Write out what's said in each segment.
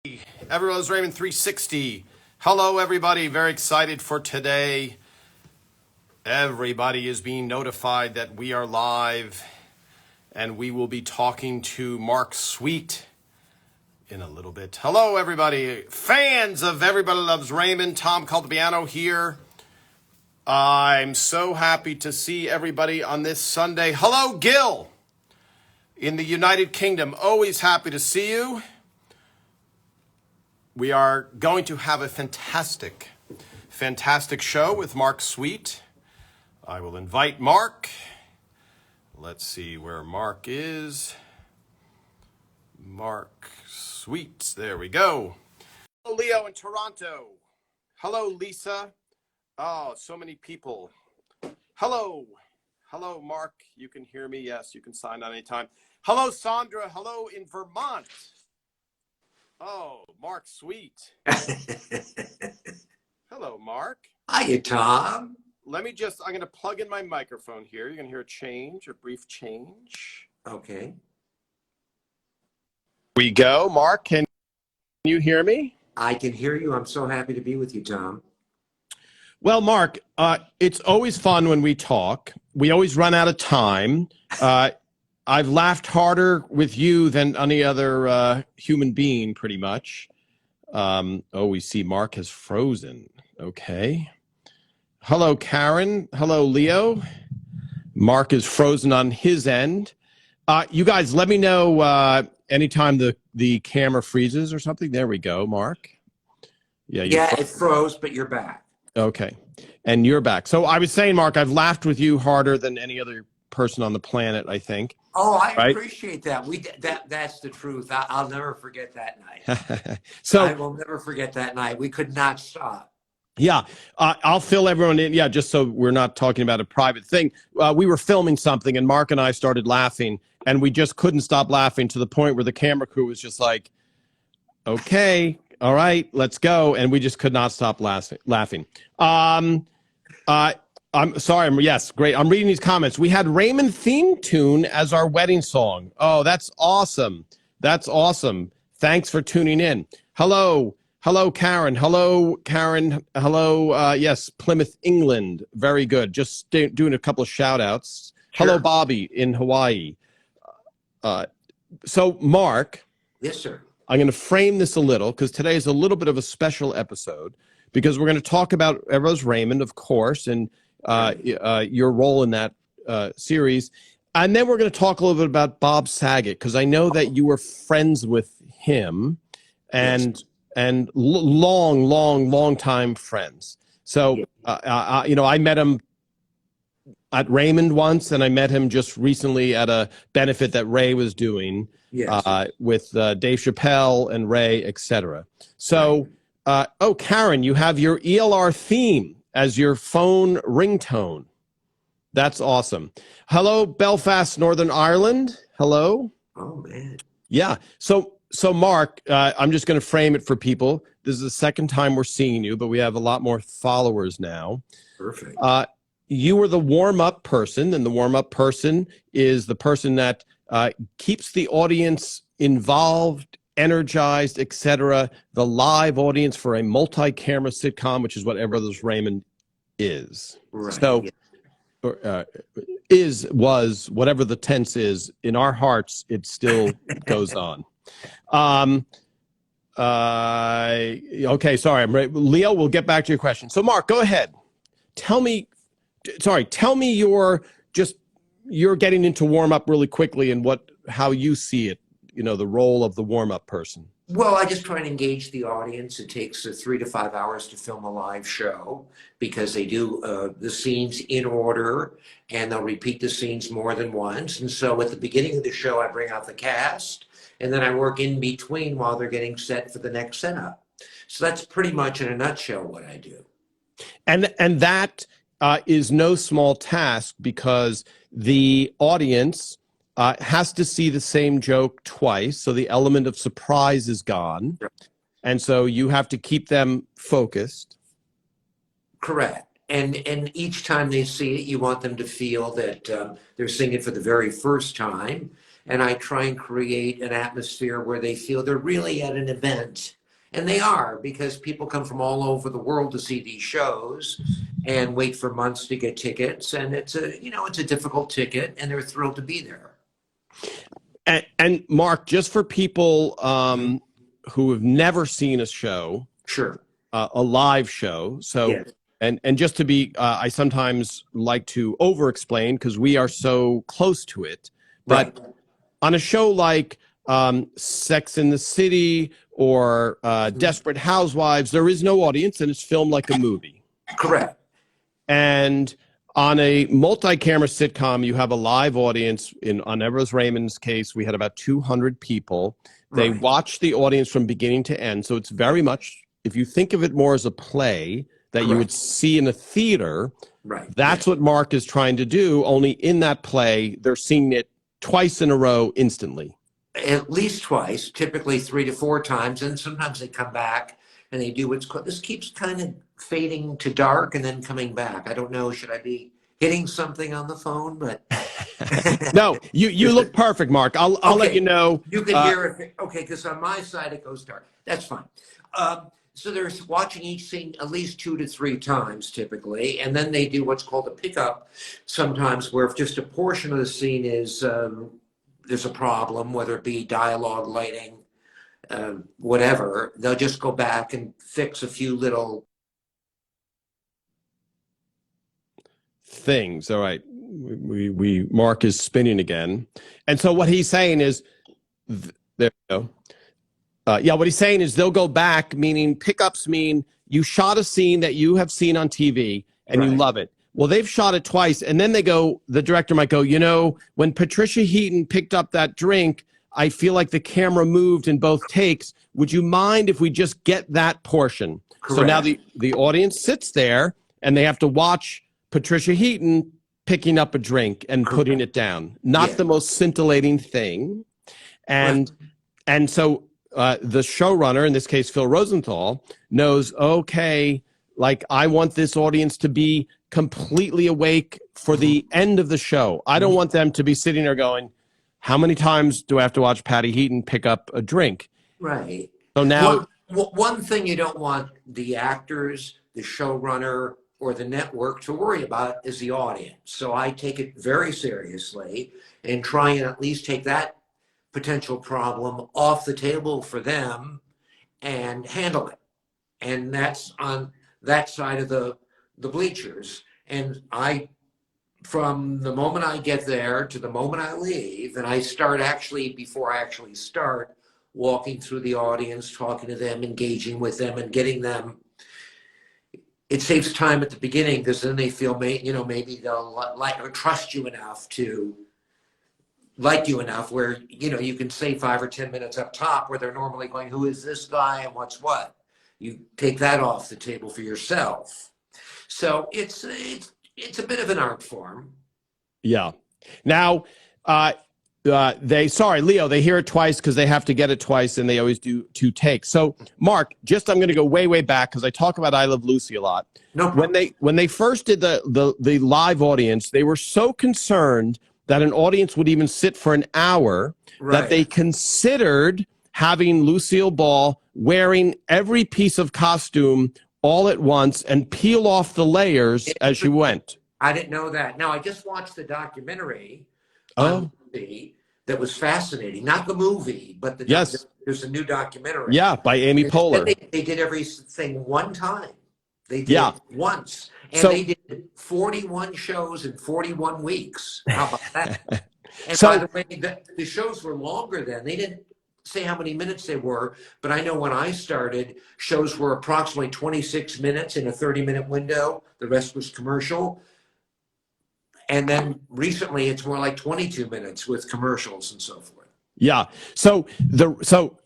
Everybody Loves Raymond 360. Hello, everybody. Very excited for today. Everybody is being notified that we are live, and we will be talking to Mark Sweet in a little bit. Hello, everybody. Fans of Everybody Loves Raymond. Tom Caldabiano here. I'm so happy to see everybody on this Sunday. Hello, Gil in the United Kingdom. Always happy to see you. We are going to have a fantastic show with Mark Sweet. I will invite Mark. Let's see where Mark is. Mark Sweet. There we go. Hello, Leo in Toronto. Hello, Lisa. Oh, so many people. Hello. Hello, Mark. You can hear me. Yes, you can sign on anytime. Hello, Sandra. Hello in Vermont. Oh, Mark Sweet. Hello, Mark. Hiya, Tom. I'm going to plug in my microphone here. You're going to hear a brief change. Okay. We go. Mark, can you hear me? I can hear you. I'm so happy to be with you, Tom. Well, Mark, it's always fun when we talk. We always run out of time. I've laughed harder with you than any other human being, pretty much. We see Mark has frozen. Okay. Hello, Karen. Hello, Leo. Mark is frozen on his end. You guys, let me know anytime the camera freezes or something. There we go, Mark. Yeah, it froze, but you're back. Okay. And you're back. So I was saying, Mark, I've laughed with you harder than any other person on the planet, I think. Oh, I appreciate that. That's the truth. I'll never forget that night. I will never forget that night. We could not stop. Yeah, I'll fill everyone in. Yeah, just so we're not talking about a private thing. We were filming something, and Mark and I started laughing, and we just couldn't stop laughing to the point where the camera crew was just like, "Okay, all right, let's go," and we just could not stop laughing. I'm sorry. Yes, great. I'm reading these comments. We had Raymond theme tune as our wedding song. Oh, that's awesome. That's awesome. Thanks for tuning in. Hello, Karen. Hello, Karen. Hello. Yes, Plymouth, England. Very good. Just doing a couple of shout outs. Sure. Hello, Bobby in Hawaii. So, Mark. Yes, sir. I'm going to frame this a little because today is a little bit of a special episode because we're going to talk about Everybody Loves Raymond, of course, and your role in that series. And then we're going to talk a little bit about Bob Saget, because I know that you were friends with him and long time friends. So, I met him at Raymond once, and I met him just recently at a benefit that Ray was doing with Dave Chappelle and Ray, etc. So, Karen, you have your ELR theme as your phone ringtone. That's awesome. Hello, Belfast, Northern Ireland. Hello. Oh, man. Yeah. So Mark, I'm just going to frame it for people. This is the second time we're seeing you, but we have a lot more followers now. Perfect. You were the warm-up person, and the warm-up person is the person that keeps the audience involved, energized, etc. The live audience for a multi-camera sitcom, which is what Everybody Loves Raymond is. Right. So, was whatever the tense is in our hearts, it still goes on. Okay, sorry, I'm ready. Leo, we'll get back to your question. So, Mark, go ahead. Tell me you're getting into warm up really quickly and how you see it. The role of the warm-up person. Well, I just try and engage the audience. It takes 3 to 5 hours to film a live show because they do the scenes in order, and they'll repeat the scenes more than once. And so at the beginning of the show, I bring out the cast, and then I work in between while they're getting set for the next setup. So that's pretty much in a nutshell what I do. And that is no small task, because the audience has to see the same joke twice, so the element of surprise is gone. And so you have to keep them focused. Correct. And each time they see it, you want them to feel that they're seeing it for the very first time. and I try and create an atmosphere where they feel they're really at an event. And they are, because people come from all over the world to see these shows and wait for months to get tickets. And it's a difficult ticket, and they're thrilled to be there. And Mark, just for people who have never seen a show, Sure, a live show. So, yes. and just to be, I sometimes like to over-explain because we are so close to it. But Right. on a show like Sex in the City or Desperate Housewives, there is no audience and it's filmed like a movie. Correct. And on a multi-camera sitcom, you have a live audience. On Everybody Raymond's case, we had about 200 people. They Right. watch the audience from beginning to end. So it's very much, if you think of it more as a play that you would see in a theater, Right. that's what Mark is trying to do. Only in that play, they're seeing it twice in a row instantly. At least twice, typically 3 to 4 times, and sometimes they come back and they do what's called, this keeps kind of fading to dark and then coming back. I don't know, should I be hitting something on the phone? But No, you look perfect, Mark. I'll let Okay. you know. You can hear it. Okay, because on my side it goes dark. That's fine. So they're watching each scene at least 2 to 3 times typically, and then they do what's called a pickup sometimes, where if just a portion of the scene is there's a problem, whether it be dialogue, lighting, whatever, they'll just go back and fix a few little things. All right. We Mark is spinning again. And so what he's saying is, there you go. What he's saying is they'll go back, meaning pickups mean you shot a scene that you have seen on TV and you love it. Well, they've shot it twice, and then the director might go, when Patricia Heaton picked up that drink, I feel like the camera moved in both takes. Would you mind if we just get that portion? Correct. So now the audience sits there, and they have to watch Patricia Heaton picking up a drink and putting it down. Not the most scintillating thing. And so the showrunner, in this case, Phil Rosenthal, knows, okay, like I want this audience to be completely awake for the end of the show. I don't want them to be sitting there going, how many times do I have to watch Patty Heaton pick up a drink? Right. So now one thing you don't want the actors, the showrunner, or the network to worry about is the audience. So I take it very seriously and try and at least take that potential problem off the table for them and handle it. And that's on that side of the bleachers. And from the moment I get there to the moment I leave, and I start before I actually start, walking through the audience, talking to them, engaging with them, and getting them. It saves time at the beginning, because then they feel, maybe they'll like or trust you enough to like you enough where, you can say 5 or 10 minutes up top where they're normally going, who is this guy and what's what? You take that off the table for yourself. So it's a bit of an art form. Yeah. Now, Leo, they hear it twice because they have to get it twice, and they always do 2 takes. So, Mark, I'm going to go way, way back because I talk about I Love Lucy a lot. No problem. When they first did the live audience, they were so concerned that an audience would even sit for an hour that they considered having Lucille Ball wearing every piece of costume all at once and peel off the layers as she went. I didn't know that. Now, I just watched the documentary on movie that was fascinating. Not the movie, but there's a new documentary. Yeah, by Amy Poehler. They did everything one time. They did it once. And they did 41 shows in 41 weeks. How about that? And by the way, the shows were longer then. They didn't say how many minutes they were, but I know when I started, shows were approximately 26 minutes in a 30-minute window. The rest was commercial. And then recently, it's more like 22 minutes with commercials and so forth. Yeah. So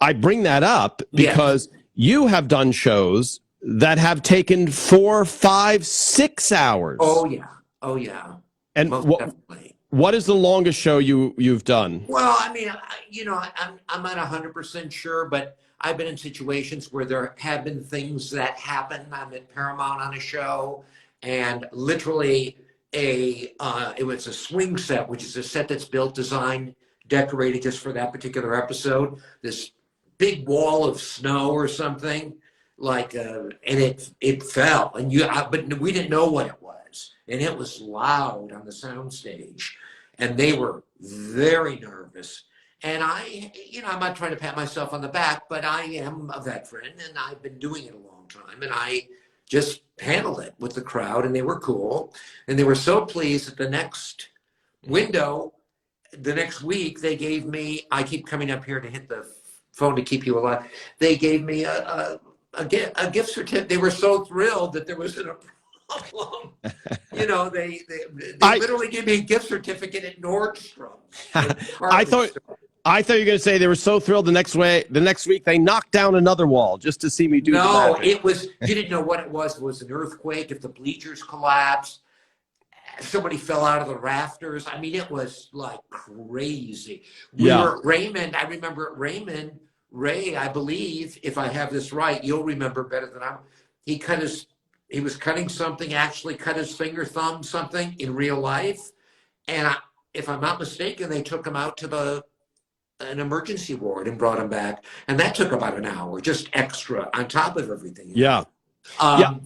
I bring that up because you have done shows that have taken 4, 5, 6 hours. Oh yeah. And what is the longest show you've done? Well, I mean, I'm not 100% sure, but I've been in situations where there have been things that happen. I'm at Paramount on a show, and literally it was a swing set, which is a set that's built, designed decorated just for that particular episode. This big wall of snow or something, like, and it fell, and but we didn't know what it was, and it was loud on the soundstage, and they were very nervous. And I'm not trying to pat myself on the back, but I am a veteran, and I've been doing it a long time, and I just handled it with the crowd, and they were cool, and they were so pleased that the next window, the next week, they gave me, I keep coming up here to hit the phone to keep you alive. They gave me a gift certificate. They were so thrilled that there wasn't a problem. They literally gave me a gift certificate at Nordstrom. I thought you were going to say they were so thrilled the next week they knocked down another wall just to see me do No, the magic. it was, you didn't know what it was. It was an earthquake. If the bleachers collapsed, somebody fell out of the rafters. I mean, it was like crazy. We were at Raymond. I remember at Raymond, Ray, I believe, if I have this right, you'll remember better than I. He was cutting something, actually cut his finger, thumb, something in real life. And if I'm not mistaken, they took him out to an emergency ward and brought him back. And that took about an hour, just extra on top of everything. Yeah. I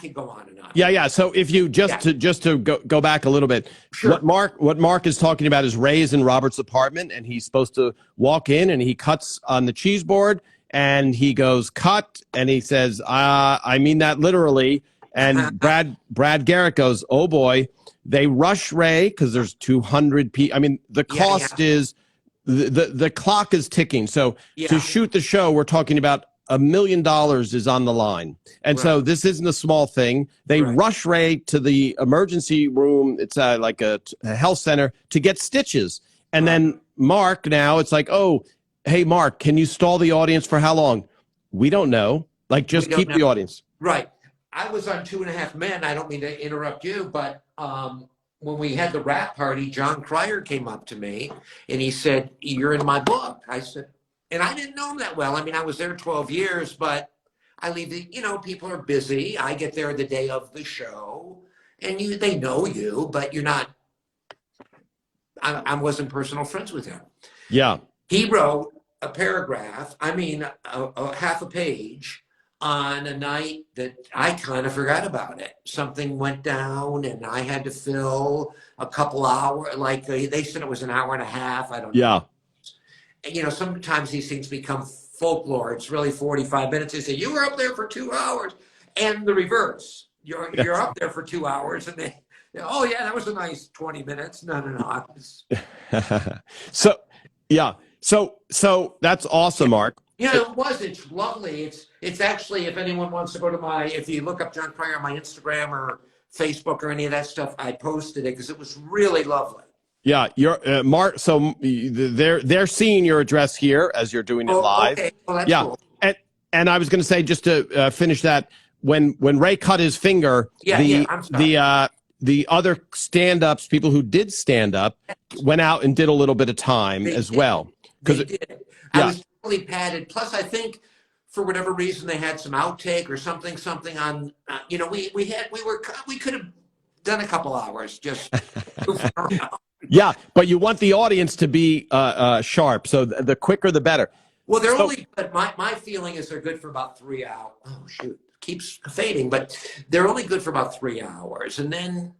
could go on and on. Yeah. So if you just to go back a little bit, sure. What Mark is talking about is Ray's in Robert's apartment, and he's supposed to walk in, and he cuts on the cheese board, and he goes cut, and he says, "I mean that literally." And Brad Garrett goes, "Oh boy." They rush Ray because there's 200 people. I mean, the cost is the clock is ticking. So to shoot the show, we're talking about $1 million is on the line. And so this isn't a small thing. They rush Ray to the emergency room. It's like a health center to get stitches. And then Mark, now it's like, oh, hey, Mark, can you stall the audience for how long? We don't know. Like, just keep the audience. Right. I was on 2.5 Men. I don't mean to interrupt you, but when we had the rap party, John Cryer came up to me and he said, "You're in my book." I said, and I didn't know him that well. I mean, I was there 12 years, but I leave people are busy. I get there the day of the show, and they know you, but you're not. I wasn't personal friends with him. Yeah. He wrote a paragraph, a half a page, on a night that I kind of forgot about it. Something went down and I had to fill a couple hours. Like they said it was an hour and a half. I don't know. Yeah. Sometimes these things become folklore. It's really 45 minutes. They say, "You were up there for 2 hours." And the reverse. You're up there for 2 hours and they, "Oh yeah, that was a nice 20 minutes. No. So that's awesome, Mark. It was. It's lovely. It's actually, if anyone wants to go to if you look up John Cryer on my Instagram or Facebook or any of that stuff, I posted it because it was really lovely. Yeah, you're Mark. So they're seeing your address here as you're doing it live. Okay. Well, that's cool. And I was going to say, just to finish that, when Ray cut his finger, the other stand-ups, people who did stand up, went out and did a little bit of time as well. They did. I was totally padded. Plus, I think for whatever reason they had some outtake or something on. We could have done a couple hours just goofing around. Yeah, but you want the audience to be sharp, so the quicker the better. Well, they're only good. My feeling is they're good for about 3 hours. Oh shoot, keeps fading, but they're only good for about 3 hours, and then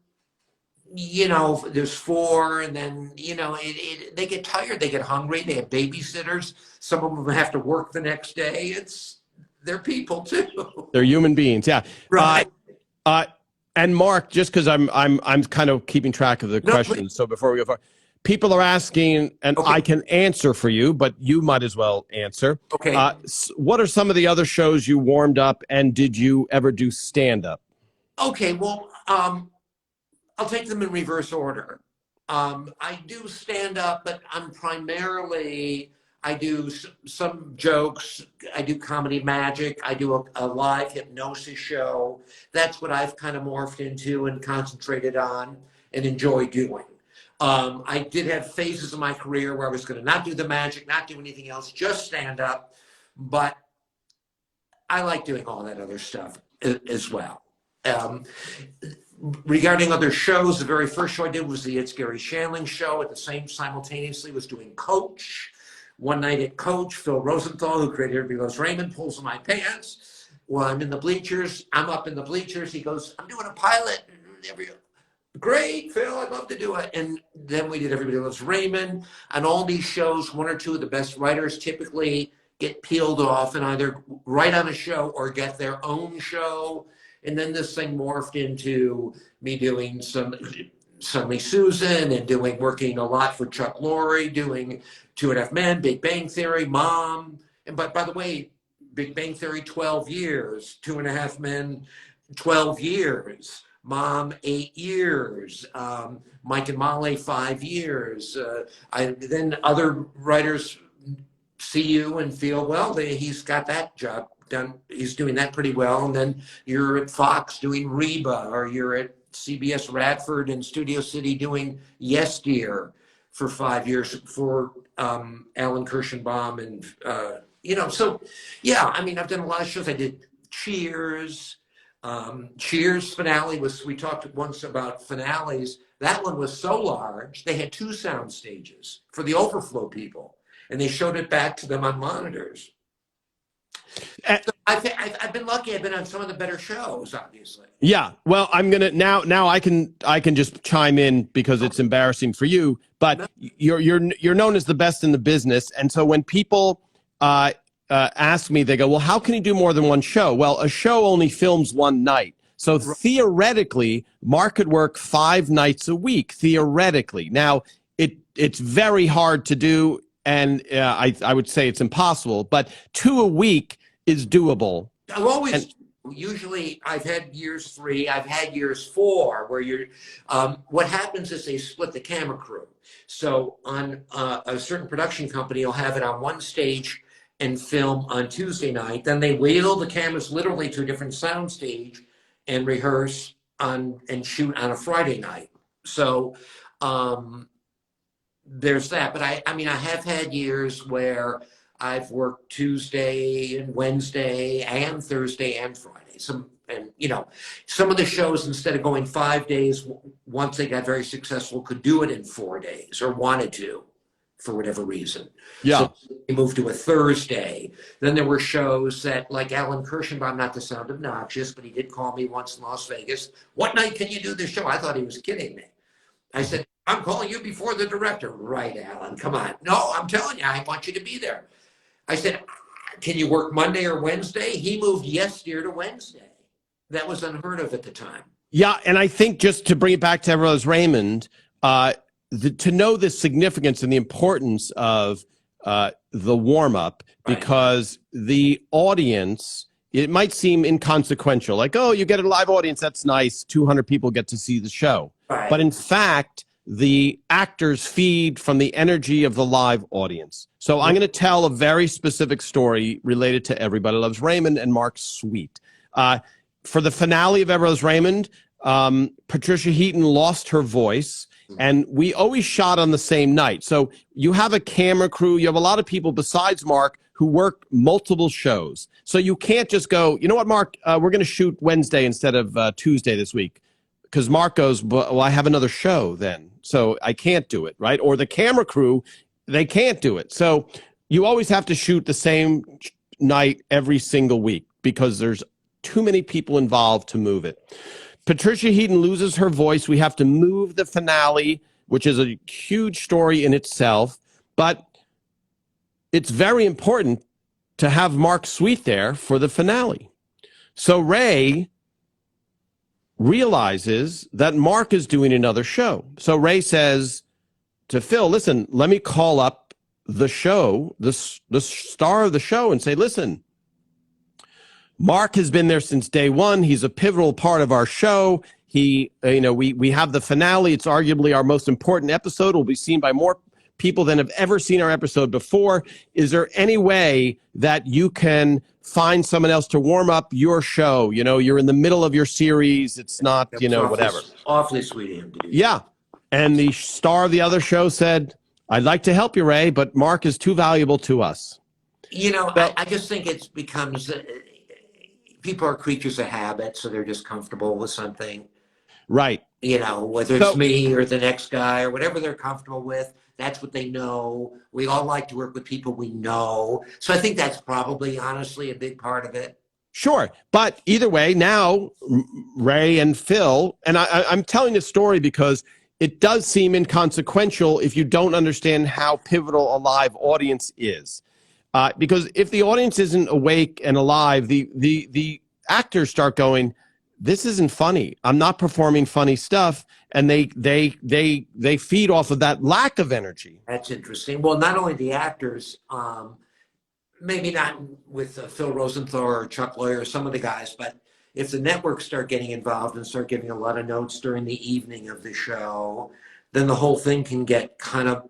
there's 4, and then they get tired, they get hungry, they have babysitters. Some of them have to work the next day. They're people too. They're human beings. Yeah. Right. And Mark, just because I'm kind of keeping track of the questions, please. So before we go far, people are asking, and I can answer for you, but you might as well answer. Okay. What are some of the other shows you warmed up, and did you ever do stand-up? Okay, well, I'll take them in reverse order. I do stand-up, but I do some jokes. I do comedy magic. I do a live hypnosis show. That's what I've kind of morphed into and concentrated on and enjoy doing. I did have phases of my career where I was going to not do the magic, not do anything else, just stand up. But I like doing all that other stuff as well. regarding other shows, the very first show I did was the It's Gary Shandling show. At the same simultaneously was doing Coach. One night at Coach, Phil Rosenthal, who created Everybody Loves Raymond, pulls my pants. Well, I'm in the bleachers. I'm up in the bleachers. He goes, I'm doing a pilot. Great, Phil, I'd love to do it. And then we did Everybody Loves Raymond. On all these shows, one or two of the best writers typically get peeled off and either write on a show or get their own show. And then this thing morphed into me doing some Suddenly Susan and working a lot for Chuck Lorre, doing 2.5 Men, Big Bang Theory, Mom. And but by the way, Big Bang Theory, 12 years, 2.5 Men, 12 years, Mom, 8 years, Mike and Molly, 5 years. Then other writers see you and feel, well, he's got that job done. He's doing that pretty well. And then you're at Fox doing Reba, or you're at CBS Radford in Studio City doing Yes Dear for 5 years for Alan Kirshenbaum. And, so, yeah, I mean, I've done a lot of shows. I did Cheers. Cheers finale we talked once about finales. That one was so large, they had 2 sound stages for the overflow people, and they showed it back to them on monitors. So I've been lucky. I've been on some of the better shows, obviously. Yeah. Well, I'm gonna now. I can just chime in because it's embarrassing for you, but you're known as the best in the business, and so when people ask me, they go, "Well, how can you do more than one show?" Well, a show only films one night, so theoretically, Mark could work 5 nights a week. Theoretically, now it's very hard to do, and I would say it's impossible. But 2 a week is doable. Usually I've had years 3, I've had years 4 where what happens is they split the camera crew. So on a certain production company will have it on one stage and film on Tuesday night. Then they wheel the cameras literally to a different sound stage and rehearse and shoot on a Friday night. So there's that. But I mean, I have had years where I've worked Tuesday and Wednesday and Thursday and Friday. Some of the shows, instead of going 5 days, once they got very successful, could do it in 4 days or wanted to for whatever reason. Yeah. So they moved to a Thursday. Then there were shows that, like Alan Kirshenbaum, not to sound obnoxious, but he did call me once in Las Vegas. What night can you do this show? I thought he was kidding me. I said, I'm calling you before the director. Right, Alan, come on. No, I'm telling you, I want you to be there. I said, can you work Monday or Wednesday? He moved Yes Dear to Wednesday. That was unheard of at the time. Yeah, and I think just to bring it back to Everybody Loves Raymond, to know the significance and the importance of the warm-up, because the audience, it might seem inconsequential, like, oh, you get a live audience, that's nice, 200 people get to see the show. Right. But in fact, the actors feed from the energy of the live audience. So I'm going to tell a very specific story related to Everybody Loves Raymond and Mark Sweet. For the finale of Everybody Loves Raymond, Patricia Heaton lost her voice, and we always shot on the same night. So you have a camera crew, you have a lot of people besides Mark who work multiple shows. So you can't just go, you know what, Mark, we're going to shoot Wednesday instead of Tuesday this week. Because Mark goes, well, I have another show then, so I can't do it, right? Or the camera crew, they can't do it. So you always have to shoot the same night every single week because there's too many people involved to move it. Patricia Heaton loses her voice. We have to move the finale, which is a huge story in itself. But it's very important to have Mark Sweet there for the finale. So Ray realizes that Mark is doing another show. So Ray says to Phil, listen, let me call up the show, the star of the show, and say, listen, Mark has been there since day one. He's a pivotal part of our show. We have the finale. It's arguably our most important episode. It will be seen by more people than have ever seen our episode before. Is there any way that you can find someone else to warm up your show? You know, you're in the middle of your series. It's not, whatever. Awfully sweet of him to do. Yeah. And the star of the other show said, I'd like to help you, Ray, but Mark is too valuable to us. I just think it becomes, people are creatures of habit, so they're just comfortable with something. Right. Whether it's me or the next guy or whatever they're comfortable with, that's what they know. We all like to work with people we know. So I think that's probably, honestly, a big part of it. Sure. But either way, now Ray and Phil, and I'm telling this story because it does seem inconsequential if you don't understand how pivotal a live audience is. Because if the audience isn't awake and alive, the actors start going, this isn't funny. I'm not performing funny stuff. And they feed off of that lack of energy. That's interesting. Well, not only the actors, maybe not with Phil Rosenthal or Chuck Lawyer or some of the guys, but if the networks start getting involved and start giving a lot of notes during the evening of the show, then the whole thing can get kind of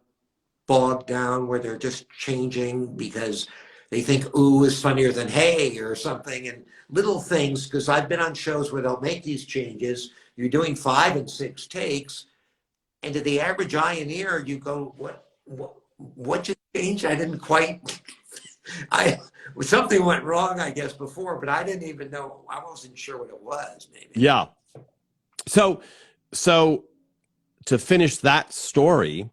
bogged down where they're just changing because they think ooh is funnier than hey or something, and little things, because I've been on shows where they'll make these changes. You're doing 5 and 6 takes, and to the average eye and ear, you go, what just changed? I didn't quite, something went wrong, I guess, before, but I didn't even know, I wasn't sure what it was, maybe. Yeah. So to finish that story,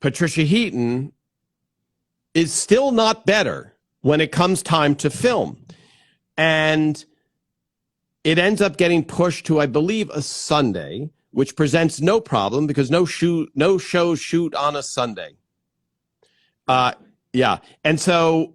Patricia Heaton is still not better when it comes time to film. And it ends up getting pushed to, I believe, a Sunday, which presents no problem because no shows shoot on a Sunday. Yeah. And so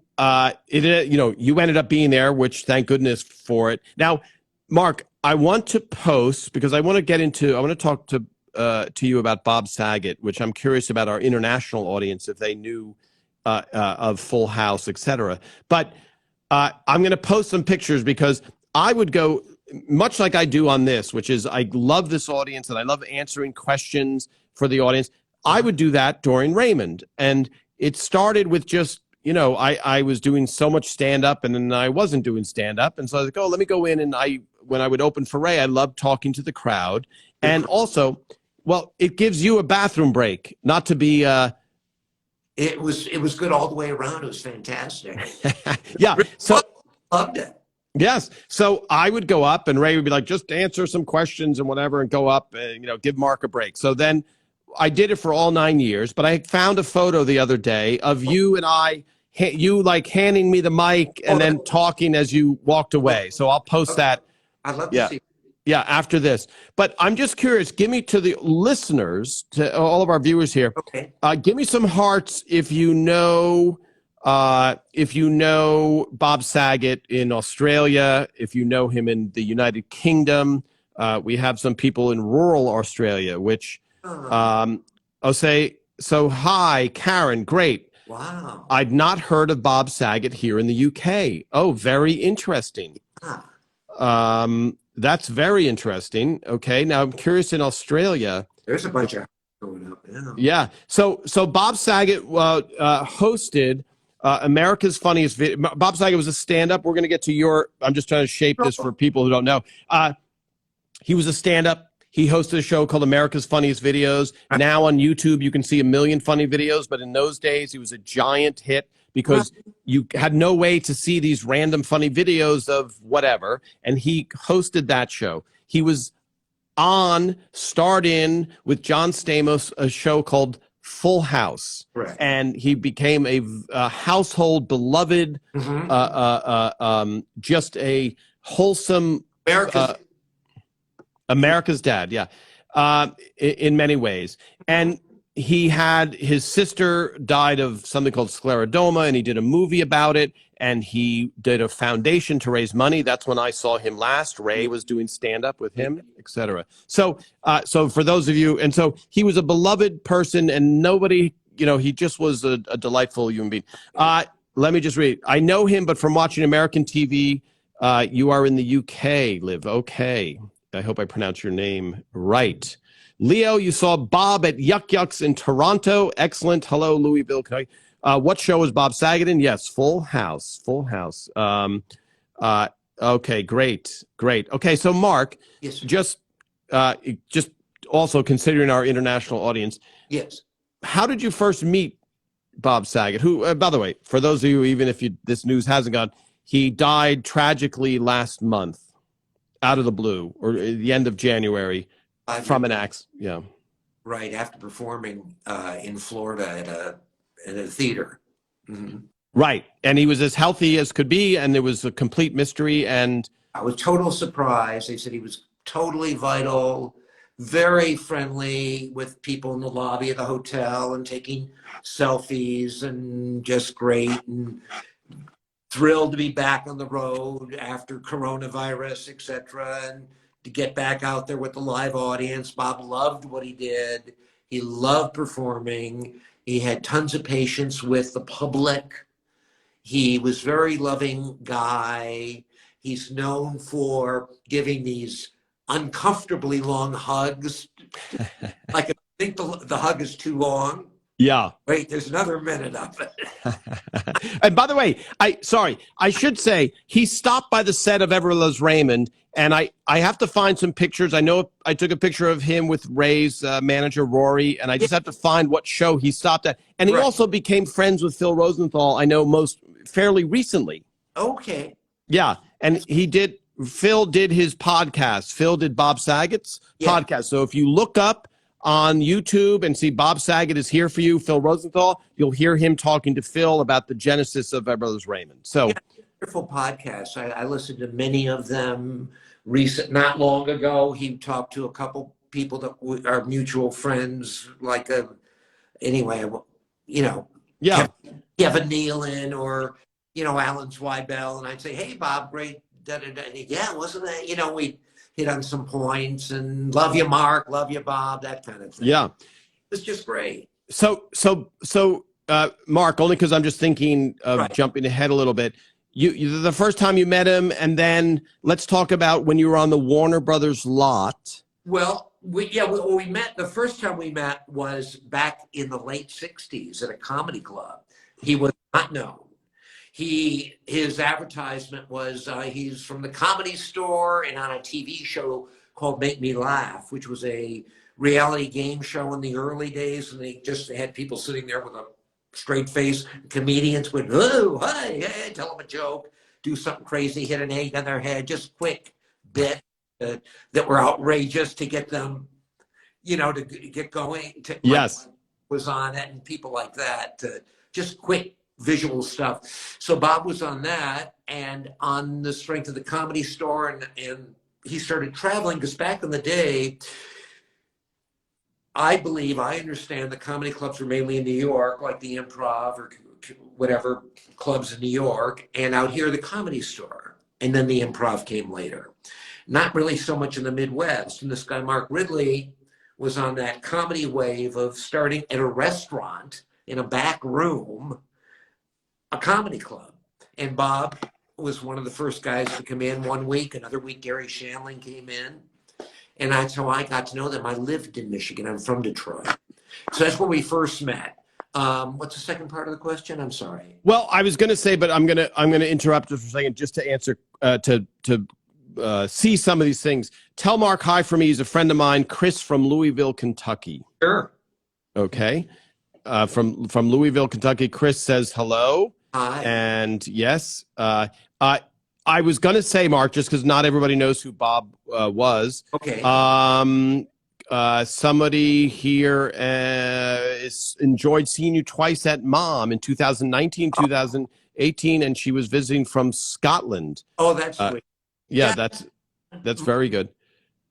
you ended up being there, which thank goodness for it. Now, Mark, I want to post because I want to talk to you about Bob Saget, which I'm curious about our international audience, if they knew of Full House, etc. But I'm going to post some pictures because I would go much like I do on this, which is I love this audience and I love answering questions for the audience. I would do that during Raymond. And it started with just, I was doing so much stand-up and then I wasn't doing stand-up. And so I was like, oh, let me go in. And when I would open for Ray, I loved talking to the crowd. And also, well, it gives you a bathroom break, not to be... It was good all the way around. It was fantastic. Yeah. So loved it. Yes. So I would go up and Ray would be like, just answer some questions and whatever and go up and, give Mark a break. So then I did it for all 9 years, but I found a photo the other day of you and you like handing me the mic and then talking as you walked away. So I'll post that. I'd love to see. Yeah, after this. But I'm just curious, give me to the listeners, to all of our viewers here, okay. Give me some hearts if you know Bob Saget in Australia, if you know him in the United Kingdom. We have some people in rural Australia, which I'll say, so hi, Karen, great. Wow. I'd not heard of Bob Saget here in the UK. Oh, very interesting. That's very interesting. Okay, now I'm curious in Australia. There's a bunch of going up. Yeah. So Bob Saget hosted America's Funniest Video. Bob Saget was a stand-up. We're going to get to I'm just trying to shape this for people who don't know. He was a stand-up. He hosted a show called America's Funniest Videos. Now on YouTube, you can see 1 million funny videos. But in those days, he was a giant hit because you had no way to see these random funny videos of whatever. And he hosted that show. He was starred in with John Stamos, a show called Full House. Right. And he became a household beloved, just a wholesome America's dad. Yeah. In many ways. And his sister died of something called scleroderma, and he did a movie about it, and he did a foundation to raise money. That's when I saw him last. Ray was doing stand-up with him, etc. So for those of you, and so he was a beloved person, and nobody, he just was a delightful human being. Let me just read. I know him, but from watching American TV, you are in the UK, Liv. Okay. I hope I pronounced your name right. Leo, you saw Bob at Yuck Yucks in Toronto. Excellent. Hello, Louisville. What show was Bob Saget in? Yes, Full House. Full House. Okay, great. Okay, so Mark, yes, just also considering our international audience. Yes. How did you first meet Bob Saget? Who, by the way, for those of you, even if this news hasn't gone, he died tragically last month. out of the blue, or the end of January, from an accident. Yeah. Right after performing in Florida at a theater. Mm-hmm. Right. And he was as healthy as could be, and there was a complete mystery. And I was total surprised. They said he was totally vital, very friendly with people in the lobby of the hotel and taking selfies, and just great, and thrilled to be back on the road after coronavirus, etc., and to get back out there with the live audience. Bob loved what he did. He loved performing. He had tons of patience with the public. He was a very loving guy. He's known for giving these uncomfortably long hugs. Like, I think the hug is too long. yeah. Wait, there's another minute of it. And by the way, I should say he stopped by the set of Everybody Loves Raymond, and I have to find some pictures. I know I took a picture of him with Ray's manager, Rory, and I just have to find what show he stopped at. And he also became friends with Phil Rosenthal, I know, most fairly recently. Okay. Yeah, and Phil did his podcast. Phil did Bob Saget's podcast. So if you look up on YouTube and see Bob Saget is here for you, Phil Rosenthal, you'll hear him talking to Phil about the genesis of Everybody Loves Raymond. So wonderful podcasts. I listened to many of them not long ago. He talked to a couple people that are mutual friends, like anyway, you know, Kevin Nealon or, you know, Alan Zweibel, and I'd say, hey, Bob, great, da-da-da. And yeah, wasn't that, you know, we hit on some points, and love you, Mark, love you, Bob, that kind of thing. Yeah. It's just great. So, Mark, only because I'm just thinking of jumping ahead a little bit. You the first time you met him, and then let's talk about when you were on the Warner Brothers lot. Well, we met. The first time we met was back in the late '60s at a comedy club. He was not known. His advertisement was he's from the Comedy Store and on a TV show called Make Me Laugh, which was a reality game show in the early days, and they just had people sitting there with a straight face. Comedians would, oh, hi, hey, tell them a joke, do something crazy, hit an egg on their head, just quick bit that were outrageous to get them, you know, to get going. Yes. Was on it, and people like that, just quick visual stuff. So Bob was on that, and on the strength of the Comedy Store, and he started traveling, because back in the day, I understand the comedy clubs were mainly in New York, like the Improv or whatever clubs in New York, and out here the Comedy Store, and then the Improv came later. Not really so much in the Midwest. And this guy Mark Ridley was on that comedy wave of starting at a restaurant in a back room, a comedy club. And Bob was one of the first guys to come in one week. Another week, Gary Shandling came in. And that's how I got to know them. I lived in Michigan. I'm from Detroit. So that's where we first met. What's the second part of the question? I'm sorry. Well, I was going to say, but I'm going to interrupt just for a second, just to answer, to see some of these things. Tell Mark hi for me. He's a friend of mine, Chris from Louisville, Kentucky. Sure. Okay. From Louisville, Kentucky. Chris says hello. Hi. And yes, I was going to say, Mark, just because not everybody knows who Bob was. Okay. Somebody here enjoyed seeing you twice at Mom in 2019, 2018, and she was visiting from Scotland. Oh, that's sweet. Yeah, that's very good.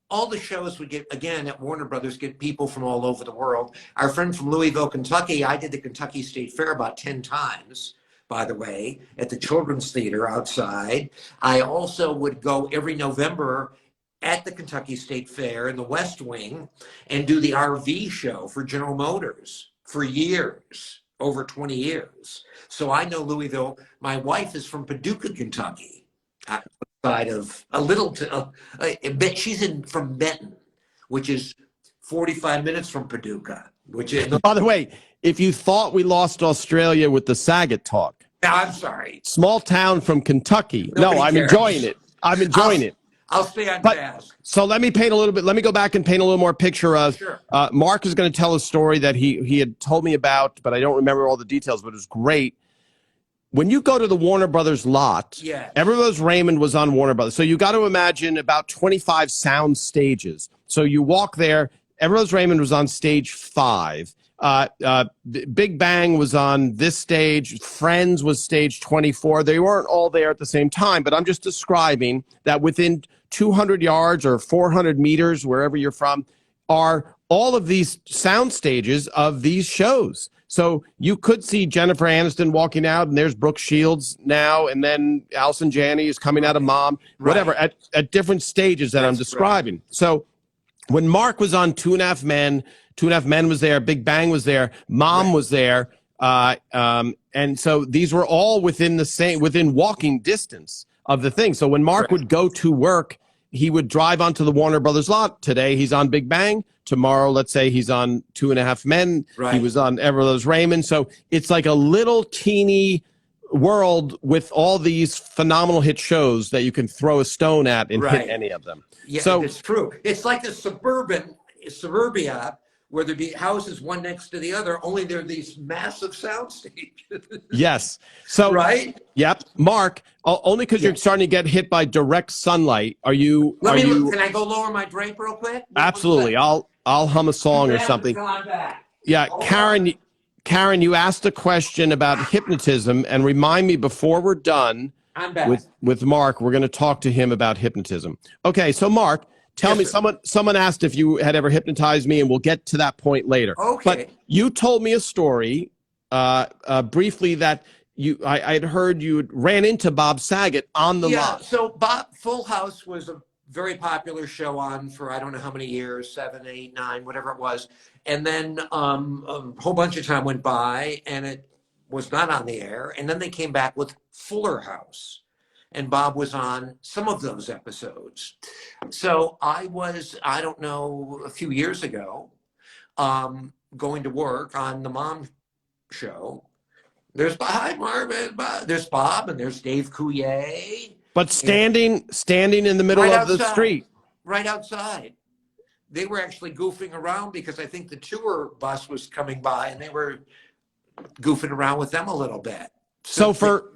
All the shows we get, again, at Warner Brothers, get people from all over the world. Our friend from Louisville, Kentucky, I did the Kentucky State Fair about 10 times, by the way, at the Children's Theater outside. I also would go every November at the Kentucky State Fair in the West Wing and do the RV show for General Motors for years, over 20 years. So I know Louisville. My wife is from Paducah, Kentucky, outside of she's from Benton, which is 45 minutes from Paducah, which is. By the way, if you thought we lost Australia with the Saget talk. No, I'm sorry. Small town from Kentucky. Nobody I'm cares. enjoying it. I'm enjoying it. I'll stay on task. So let me go back and paint a little more picture of, Sure. Mark is going to tell a story that he had told me about, but I don't remember all the details, but it was great. when you go to the Warner Brothers lot, Yes. Everybody Loves Raymond was on Warner Brothers. So you got to imagine about 25 sound stages. So you walk there. Everybody Loves Raymond was on stage 5. Big Bang was on this stage. Friends was stage 24. They weren't all there at the same time, but I'm just describing that within 200 yards or 400 meters, wherever you're from, are all of these sound stages of these shows. So you could see Jennifer Aniston walking out, and there's Brooke Shields now, and then Allison Janney is coming out of Mom, whatever, at different stages that I'm describing. Right. So when Mark was on Two and a Half Men was there, Big Bang was there, Mom was there, and so these were all within walking distance of the thing. So when Mark would go to work, he would drive onto the Warner Brothers lot. Today he's on Big Bang. Tomorrow, let's say he's on Two and a Half Men. Right. He was on Everybody Loves Raymond. So it's like a little teeny world with all these phenomenal hit shows that you can throw a stone at and hit any of them. Yeah, so it's true. It's like a suburbia where there'd be houses one next to the other, only there are these massive sound stages. Yes. So right? Yep. Mark, only because you're starting to get hit by direct sunlight. Are you Let me look. Can I go lower my drape real quick? Absolutely. I'll hum a song or something. Yeah, Karen, you asked a question about hypnotism, and remind me before we're done with Mark, we're going to talk to him about hypnotism. Okay, so Mark, tell me, someone asked if you had ever hypnotized me, and we'll get to that point later. Okay. But you told me a story briefly that I'd heard you ran into Bob Saget on the lot. So Full House was a very popular show on for I don't know how many years, 7, 8, 9, whatever it was. And then a whole bunch of time went by and it was not on the air. And then they came back with Fuller House. And Bob was on some of those episodes. So I was, I don't know, a few years ago, going to work on the Mom show. There's Marvin, there's Bob, and there's Dave Coulier. But standing in the middle of the street. Right outside. They were actually goofing around because I think the tour bus was coming by and they were goofing around with them a little bit. So for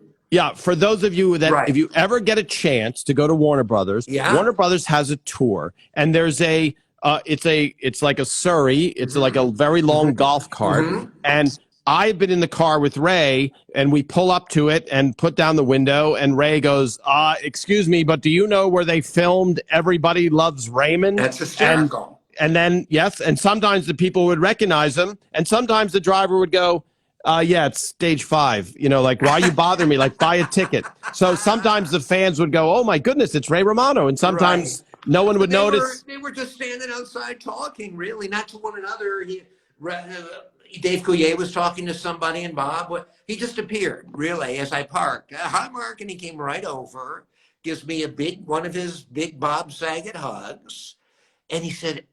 those of you that if you ever get a chance to go to Warner Brothers, Warner Brothers has a tour, and there's it's like a Surrey, it's like a very long golf cart, and I've been in the car with Ray, and we pull up to it and put down the window, and Ray goes, excuse me, but do you know where they filmed Everybody Loves Raymond? That's hysterical. And then, yes, and sometimes the people would recognize them, and sometimes the driver would go, yeah, it's stage 5. You know, like, why you bother me? Like, buy a ticket. So sometimes the fans would go, oh, my goodness, it's Ray Romano. And sometimes no one would notice. They were just standing outside talking, really, not to one another. Dave Coulier was talking to somebody, and Bob, he just appeared, really, as I parked. Hi, Mark, and he came right over, gives me one of his big Bob Saget hugs, and he said,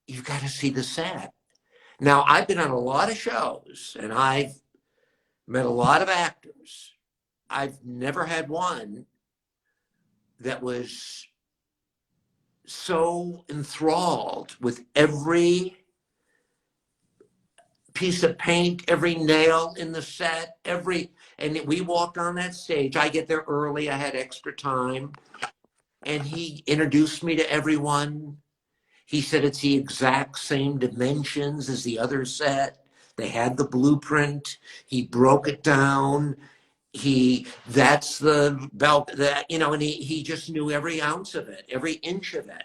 you've got to see the set. Now, I've been on a lot of shows, and I've met a lot of actors. I've never had one that was so enthralled with every piece of paint, every nail in the set, and we walked on that stage. I get there early, I had extra time, and he introduced me to everyone. He said it's the exact same dimensions as the other set. They had the blueprint. He broke it down. That's the belt that, and he just knew every ounce of it, every inch of it.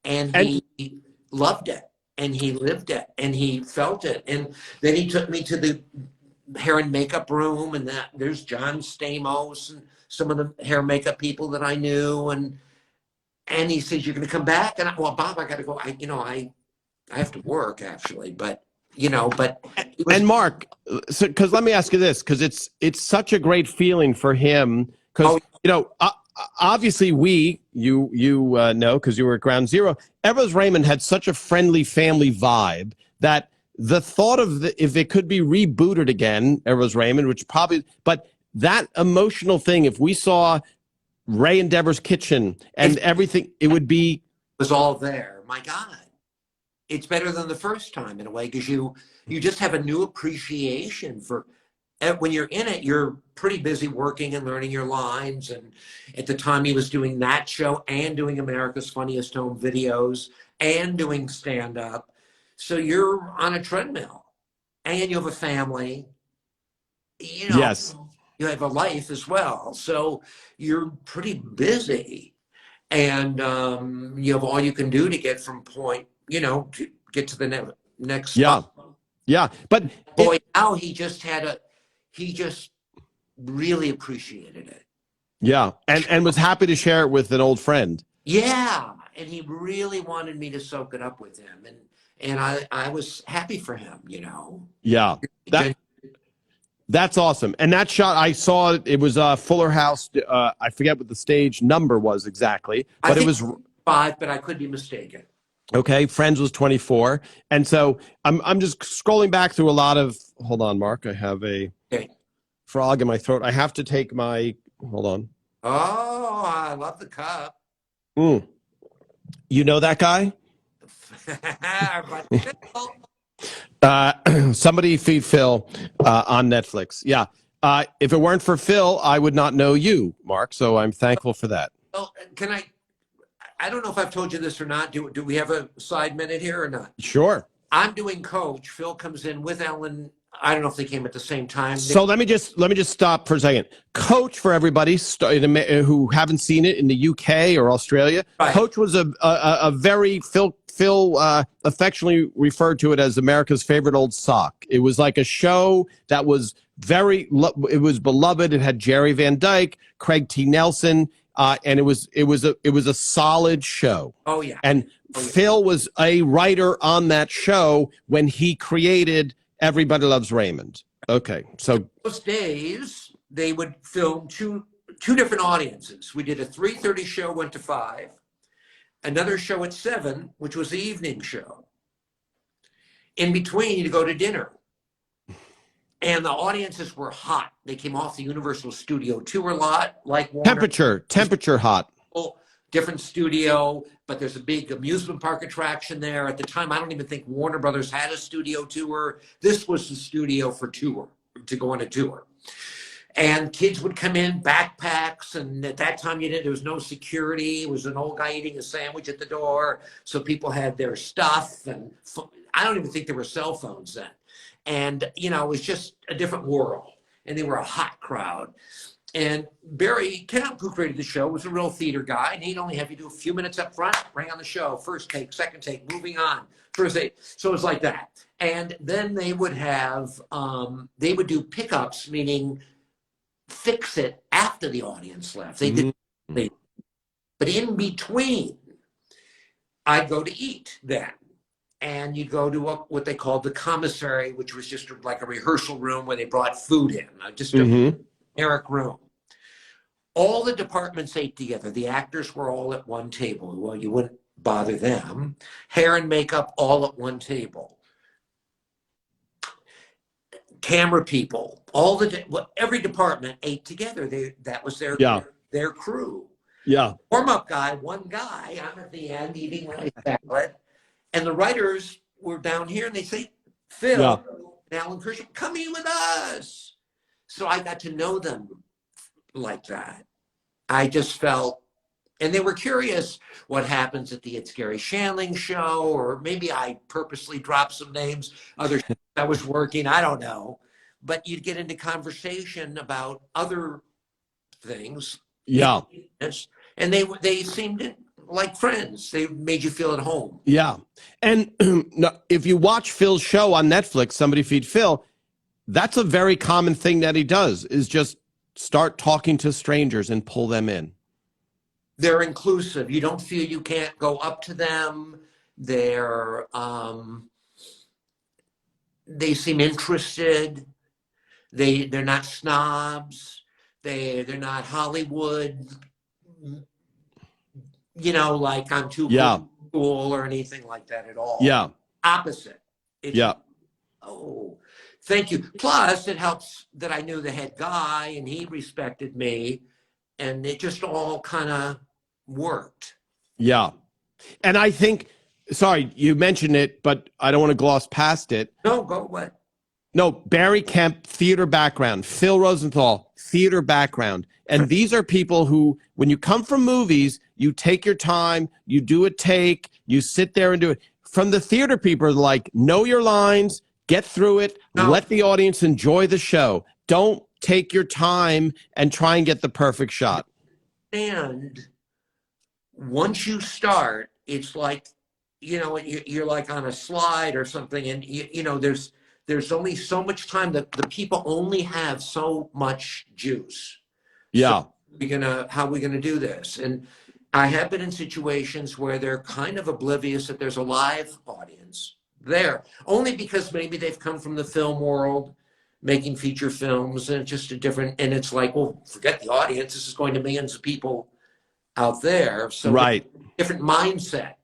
And he loved it. And he lived it, and he felt it. And then he took me to the hair and makeup room, and there's John Stamos and some of the hair and makeup people that I knew. And he says, you're going to come back? And Bob, I got to go. I have to work, actually. But. And Mark, because let me ask you this, because it's such a great feeling for him, because obviously you know, because you were at Ground Zero, Everett Raymond had such a friendly family vibe that the thought of if it could be rebooted again, Everett Raymond, but that emotional thing, if we saw Ray and Deborah's kitchen and everything, it was all there. My God. It's better than the first time in a way, because you just have a new appreciation for when you're in it, you're pretty busy working and learning your lines. And at the time, he was doing that show and doing America's Funniest Home Videos and doing stand-up. So you're on a treadmill, and you have a family. You know, Yes. you have a life as well. So you're pretty busy, and you have all you can do to get from point, to get to the next Yeah. spot. Yeah. But Boy, now he just really appreciated it. yeah. And was happy to share it with an old friend. Yeah. And he really wanted me to soak it up with him. And I was happy for him, Yeah. That's awesome. And that shot, I saw it. It was Fuller House. I forget what the stage number was exactly, I but think it was 5, but I could be mistaken. okay. Friends was 24. And so I'm just scrolling back through a lot of, hold on, Mark. I have a Okay. frog in my throat. I have to take my, hold on. Oh, I love the cup. You know that guy? Somebody feed Phil on Netflix. Yeah. If it weren't for Phil, I would not know you, Mark. So I'm thankful for that. Oh, I don't know if I've told you this or not. Do we have a side minute here or not? Sure. I'm doing coach. Phil comes in with Ellen. I don't know if they came at the same time. So let me just stop for a second. Coach, for everybody who haven't seen it in the UK or Australia, Right. Coach was a very Phil affectionately referred to it as America's favorite old sock. It was like a show that was it was beloved. It had Jerry Van Dyke, Craig T. Nelson, and it was a solid show. Oh yeah. And Phil was a writer on that show when he created Everybody Loves Raymond. Okay, so Those days they would film two different audiences. We did a 3:30 show, went to 5. Another show at 7, which was the evening show. In between, you'd go to dinner. And the audiences were hot. They came off the Universal Studio Tour lot, like Warner. temperature hot. Different studio, but there's a big amusement park attraction there. At the time, I don't even think Warner Brothers had a studio tour. This was the studio for tour, to go on a tour. And kids would come in, backpacks, and at that time there was no security. It was an old guy eating a sandwich at the door. So people had their stuff, and I don't even think there were cell phones then. And, it was just a different world. And they were a hot crowd. And Barry Kemp, who created the show, was a real theater guy, and he'd only have you do a few minutes up front, bring on the show, first take, second take, moving on, first take. So it was like that. And then they would do pickups, meaning fix it after the audience left. They did, but in between, I'd go to eat then. And you'd go to what they called the commissary, which was just like a rehearsal room where they brought food in, just a generic room. All the departments ate together. The actors were all at one table. Well, you wouldn't bother them. Hair and makeup all at one table. Camera people, every department ate together. That was their crew. Yeah. Warm-up guy, one guy, I'm at the end eating my salad. And the writers were down here, and they say, Phil and Alan Christian, come in with us. So I got to know them like that. I just felt, and they were curious what happens at the It's Gary Shandling show, or maybe I purposely dropped some names, other I was working, I don't know. But you'd get into conversation about other things. Yeah. And they seemed like friends. They made you feel at home. Yeah. And if you watch Phil's show on Netflix, Somebody Feed Phil, that's a very common thing that he does, is just start talking to strangers and pull them in. They're inclusive. You don't feel you can't go up to them. They seem interested. They're not snobs. They're not Hollywood. Like I'm too cool or anything like that at all. Yeah. Opposite. Yeah. Oh, thank you. Plus, it helps that I knew the head guy and he respected me, and it just all kind of worked. Yeah. And I think, sorry, you mentioned it, but I don't want to gloss past it. No, go what? No, Barry Kemp, theater background. Phil Rosenthal, theater background. And these are people who, when you come from movies, you take your time, you do a take, you sit there and do it. From the theater people are like, know your lines, get through it, No. let the audience enjoy the show. Don't take your time and try and get the perfect shot. And once you start, it's like, you're like on a slide or something, and there's only so much time that the people only have so much juice. Yeah. So how are we gonna do this? And I have been in situations where they're kind of oblivious that there's a live audience there, only because maybe they've come from the film world, making feature films, and just and it's like, well, forget the audience. This is going to millions of people out there. So right. Different mindset.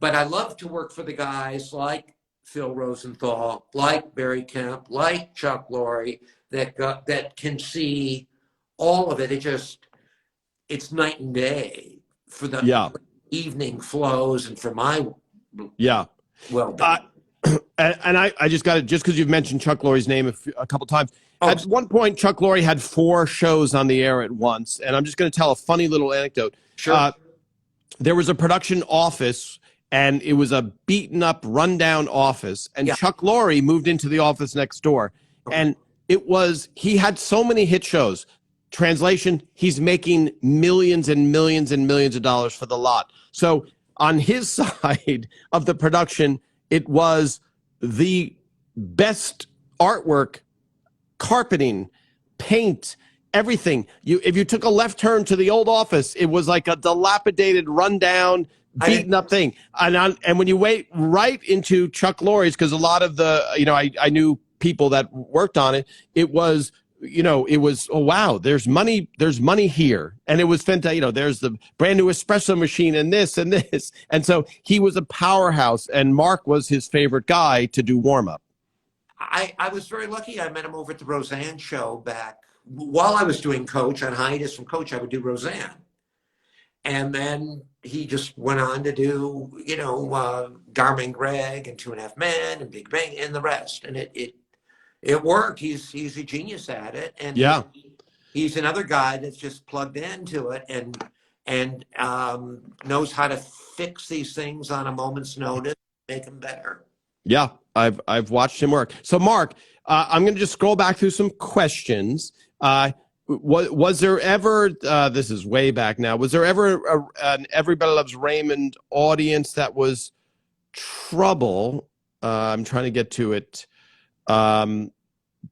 But I love to work for the guys like Phil Rosenthal, like Barry Kemp, like Chuck Lorre, that can see all of it. It's night and day for the evening flows and for my well-being. And I just got it, just because you've mentioned Chuck Lorre's name a couple times. At one point, Chuck Lorre had 4 shows on the air at once. And I'm just going to tell a funny little anecdote. Sure. There was a production office, and it was a beaten up, rundown office. And Chuck Lorre moved into the office next door. And he had so many hit shows. Translation, he's making millions and millions and millions of dollars for the lot. So on his side of the production, it was the best artwork, carpeting, paint, everything. If you took a left turn to the old office, it was like a dilapidated, rundown, beaten up thing. And when you wait right into Chuck Lorre's, because a lot of the, I knew people that worked on it, it was, oh, wow, there's money here. And it was fantastic. There's the brand new espresso machine and this and this. And so he was a powerhouse, and Mark was his favorite guy to do warm up. I was very lucky. I met him over at the Roseanne show back while I was doing Coach. On hiatus from Coach, I would do Roseanne. And then he just went on to do, Garmin Greg and 2.5 Men and Big Bang and the rest. And it worked. He's a genius at it. And he's another guy that's just plugged into it and knows how to fix these things on a moment's notice, make them better. Yeah, I've watched him work. So Mark, I'm going to just scroll back through some questions. Was there ever, this is way back now, was there ever an Everybody Loves Raymond audience that was trouble? I'm trying to get to it.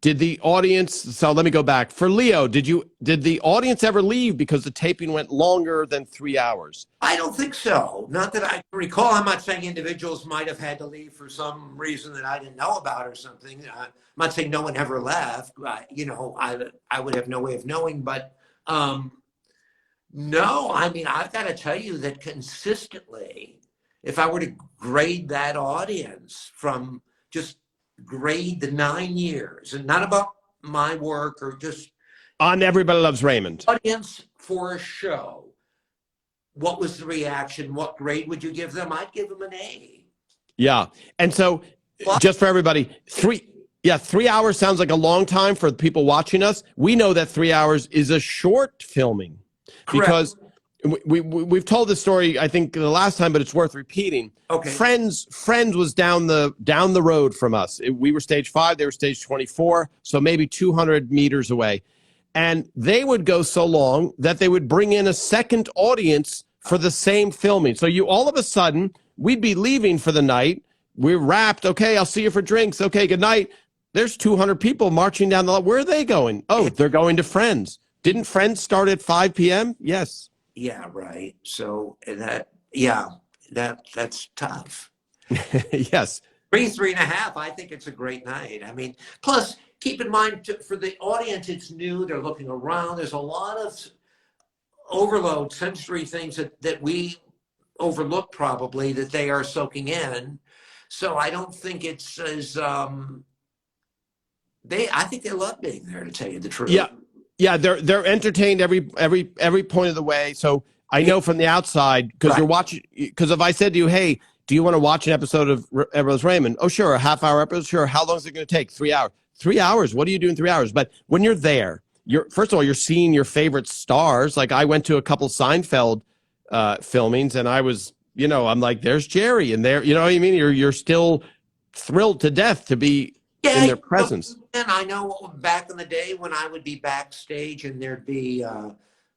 Did the audience, so let me go back. For Leo, did the audience ever leave because the taping went longer than 3 hours? I don't think so. Not that I recall. I'm not saying individuals might have had to leave for some reason that I didn't know about or something. I'm not saying no one ever left. I would have no way of knowing, but no, I mean, I've got to tell you that consistently, if I were to grade that audience from just grade the 9 years, and not about my work or just on Everybody Loves Raymond audience for a show, what was the reaction? What grade would you give them? I'd give them an A. Yeah. And so just for everybody, 3 hours sounds like a long time for people watching us. We know that 3 hours is a short filming. Correct. Because we've told this story, I think, the last time, but it's worth repeating. Okay. Friends was down the road from us. We were stage 5, they were stage 24, so maybe 200 meters away. And they would go so long that they would bring in a second audience for the same filming. So all of a sudden, we'd be leaving for the night. We're wrapped. Okay, I'll see you for drinks. Okay, good night. There's 200 people marching down the line. Where are they going? Oh, they're going to Friends. Didn't Friends start at 5 p.m.? Yes. Yeah, right. So that's tough. Yes. 3.5. I think it's a great night. I mean, plus keep in mind for the audience, it's new. They're looking around. There's a lot of overload, sensory things that we overlook probably that they are soaking in. So I don't think it's as I think they love being there, to tell you the truth. Yeah. Yeah, they're entertained every point of the way. So I know from the outside, because you're watching. Because if I said to you, "Hey, do you want to watch an episode of Everybody Loves Raymond?" Oh, sure, a half-hour episode. Sure. How long is it going to take? 3 hours. 3 hours. What do you do in 3 hours? But when you're there, first of all, you're seeing your favorite stars. Like I went to a couple Seinfeld filmings, and I was, I'm like, there's Jerry, and there, you know what I mean? You're still thrilled to death to be in their presence. And I know back in the day when I would be backstage and there'd be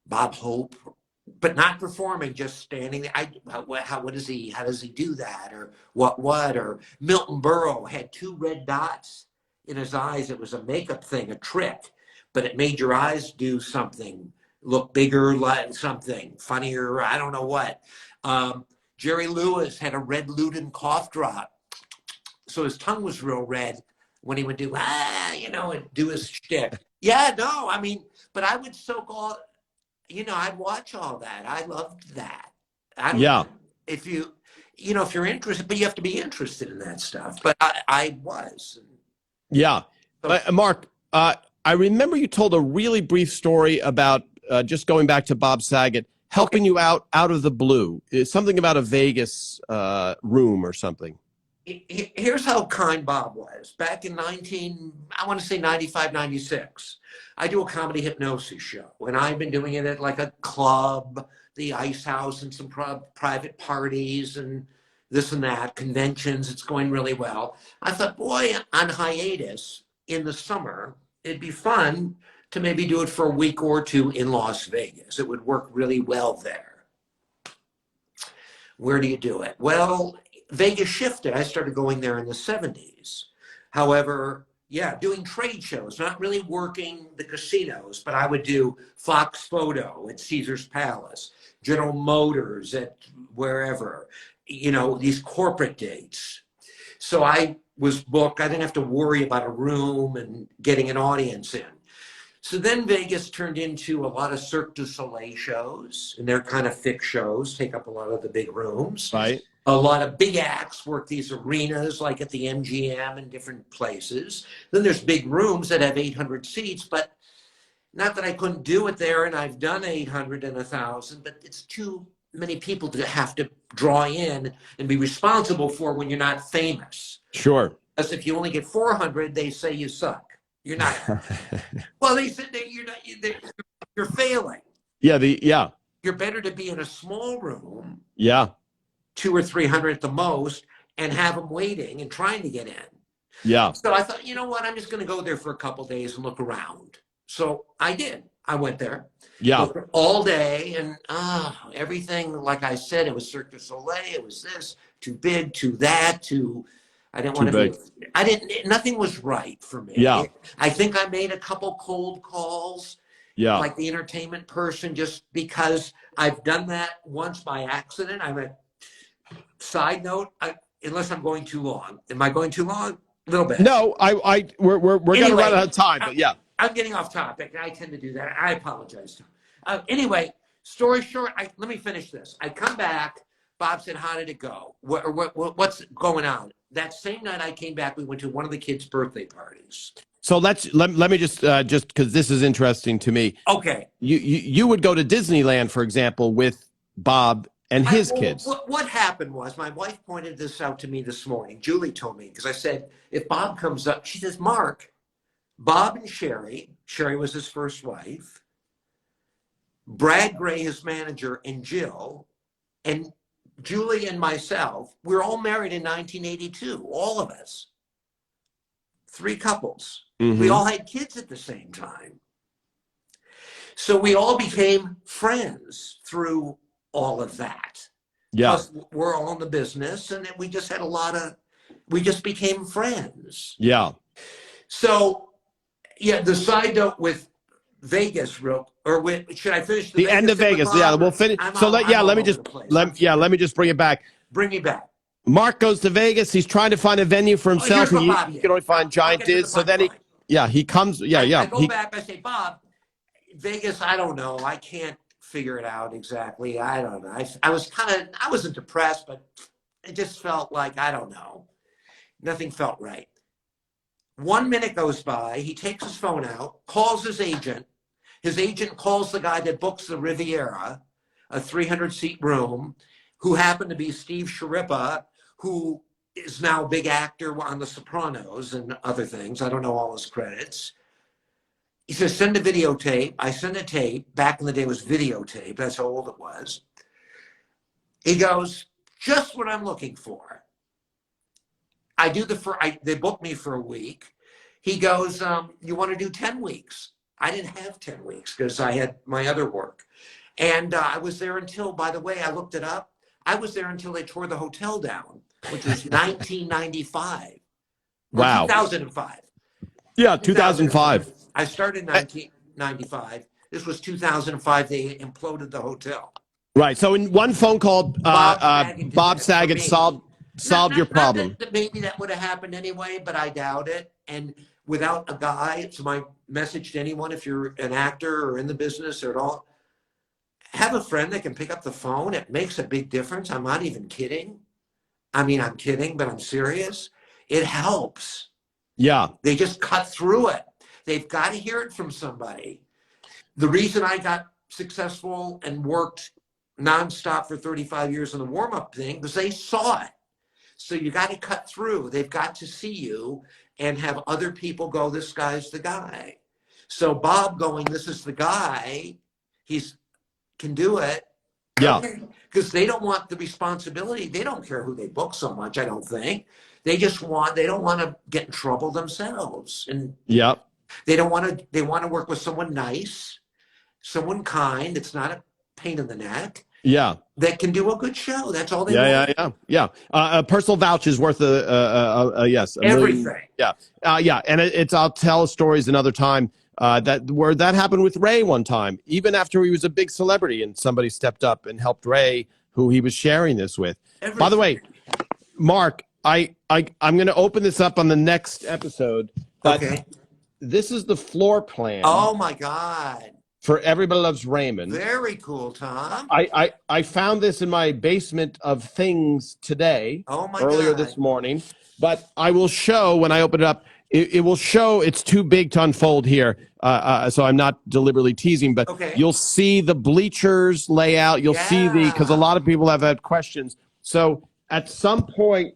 Bob Hope, but not performing, just standing there. How does he do that? Or or Milton Berle had 2 red dots in his eyes. It was a makeup thing, a trick, but it made your eyes do something, look bigger, like something funnier. I don't know what. Jerry Lewis had a red Luden cough drop. So his tongue was real red when he would do, and do his shtick. Yeah, no, I mean, but I would soak all, I'd watch all that. I loved that. If you're interested, but you have to be interested in that stuff. But I was. Yeah. So, Mark, I remember you told a really brief story about just going back to Bob Saget, helping you out of the blue. It's something about a Vegas room or something. Here's how kind Bob was. Back in 95, 96, I do a comedy hypnosis show, and I've been doing it at like a club, the Ice House, and some private parties and this and that, conventions. It's going really well. I thought, boy, on hiatus in the summer, it'd be fun to maybe do it for a week or 2 in Las Vegas. It would work really well there. Where do you do it? Well, Vegas shifted. I started going there in the 70s. However, doing trade shows, not really working the casinos, but I would do Fox Photo at Caesar's Palace, General Motors at wherever, these corporate dates. So I was booked. I didn't have to worry about a room and getting an audience in. So then Vegas turned into a lot of Cirque du Soleil shows, and they're kind of thick shows, take up a lot of the big rooms. Right. A lot of big acts work these arenas, like at the MGM and different places. Then there's big rooms that have 800 seats, but not that I couldn't do it there, and I've done 800 and 1,000, but it's too many people to have to draw in and be responsible for when you're not famous. Sure. Because if you only get 400, they say you suck. You're not. Well, they said that you're failing. Yeah. You're better to be in a small room. Yeah. 200 or 300 at the most, and have them waiting and trying to get in. Yeah. So I thought, you know what? I'm just going to go there for a couple of days and look around. So I did. I went there. Yeah. All day, and everything, like I said, it was Cirque du Soleil. It was this, too big, too that, I didn't want to be, nothing was right for me. Yeah. I think I made a couple cold calls. Yeah. Like the entertainment person, just because I've done that once by accident. I'm a side note, unless I'm going too long. Am I going too long? A little bit. No, we're going to run out of time, but yeah. I'm getting off topic. I tend to do that. I apologize. Anyway, story short, let me finish this. I come back. Bob said, how did it go? What's going on? That same night I came back, we went to one of the kids' birthday parties. So let me just because this is interesting to me. Okay. You would go to Disneyland, for example, with Bob and his kids. What happened was, my wife pointed this out to me this morning. Julie told me, because I said, if Bob comes up, she says, Mark, Bob and Sherry was his first wife, Brad Gray, his manager, and Jill, and Julie and myself, we're all married in 1982, all of us. 3 couples. Mm-hmm. We all had kids at the same time. So we all became friends through all of that. Yeah. Plus, we're all in the business, and we just had we just became friends. Yeah. So, the side note with Vegas, should I finish the end of Vegas? Yeah, we'll finish. Let me just bring it back. Bring me back. Mark goes to Vegas. He's trying to find a venue for himself. He can only find giant diz. So then he comes. I go back. I say, Bob, Vegas. I don't know. I can't figure it out exactly. I don't know. I wasn't depressed, but it just felt like, I don't know. Nothing felt right. 1 minute goes by. He takes his phone out, calls his agent. His agent calls the guy that books the Riviera, a 300-seat room, who happened to be Steve Sharippa, who is now a big actor on The Sopranos and other things. I don't know all his credits. He says, send a videotape. I send a tape. Back in the day, it was videotape. That's how old it was. He goes, just what I'm looking for. They booked me for a week. He goes, you want to do 10 weeks? I didn't have 10 weeks because I had my other work. And I was there until, by the way, I looked it up. I was there until they tore the hotel down, which was 1995 or Wow. 2005. Yeah, 2005. I started in 1995. This was 2005. They imploded the hotel. Right. So in one phone call, Bob Saget solved your problem. That maybe that would have happened anyway, but I doubt it. And without a guy, it's my message to anyone, if you're an actor or in the business or at all, have a friend that can pick up the phone. It makes a big difference. I'm not even kidding. I mean, I'm kidding, but I'm serious. It helps. Yeah. They just cut through it. They've got to hear it from somebody. The reason I got successful and worked nonstop for 35 years in the warm-up thing because they saw it. So you got to cut through. They've got to see you and have other people go, this guy's the guy. So Bob going, this is the guy. He's can do it. Yeah. Because they don't want the responsibility. They don't care who they book so much, I don't think. They don't want to get in trouble themselves. And yeah, they want to work with someone nice, someone kind. It's not a pain in the neck. Yeah. That can do a good show. That's all they want. Yeah. A personal vouch is worth yes. Everything. Yeah. And I'll tell stories another time. That happened with Ray one time, even after he was a big celebrity and somebody stepped up and helped Ray, who he was sharing this with. Everything. By the way, Mark, I'm going to open this up on the next episode. But okay. This is the floor plan. Oh my God. For Everybody Loves Raymond. Very cool, Tom. I found this in my basement of things today. Oh my earlier God. This morning. But I will show when I open it up. It will show. It's too big to unfold here, so I'm not deliberately teasing. But okay. You'll see the bleachers layout. You'll see because a lot of people have had questions. So at some point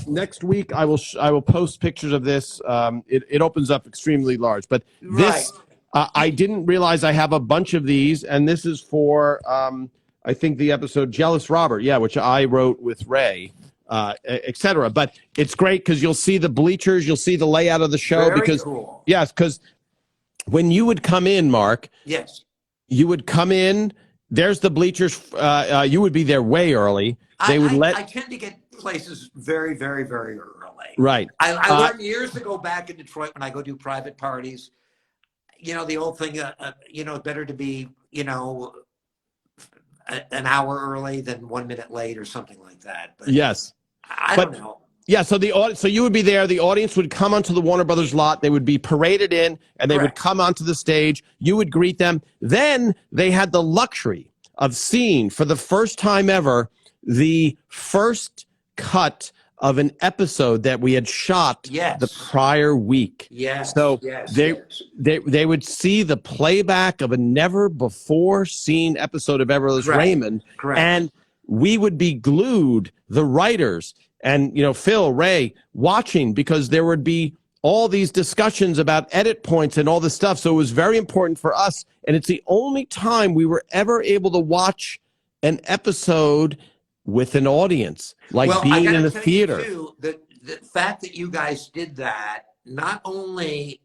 next week, I will post pictures of this. It opens up extremely large. But this. Right. I didn't realize I have a bunch of these, and this is for, I think, the episode Jealous Robert, which I wrote with Ray, etc. But it's great because you'll see the bleachers, you'll see the layout of the show. Very cool. Yes, because when you would come in, Mark, yes, you would come in, there's the bleachers, you would be there way early. I tend to get places very, very, very early. Right. I learned years ago back in Detroit when I go do private parties, the old thing, better to be, an hour early than 1 minute late or something like that. But yes. I don't know. Yeah, so so you would be there. The audience would come onto the Warner Brothers lot. They would be paraded in, and they would come onto the stage. You would greet them. Then they had the luxury of seeing, for the first time ever, the first cut of an episode that we had shot the prior week. Yes. So they would see the playback of a never before seen episode of Everybody Loves Raymond. Correct. And we would be glued, the writers and Phil, Ray, watching, because there would be all these discussions about edit points and all this stuff. So it was very important for us. And it's the only time we were ever able to watch an episode with an audience, like being in a theater. Too, the fact that you guys did that, not only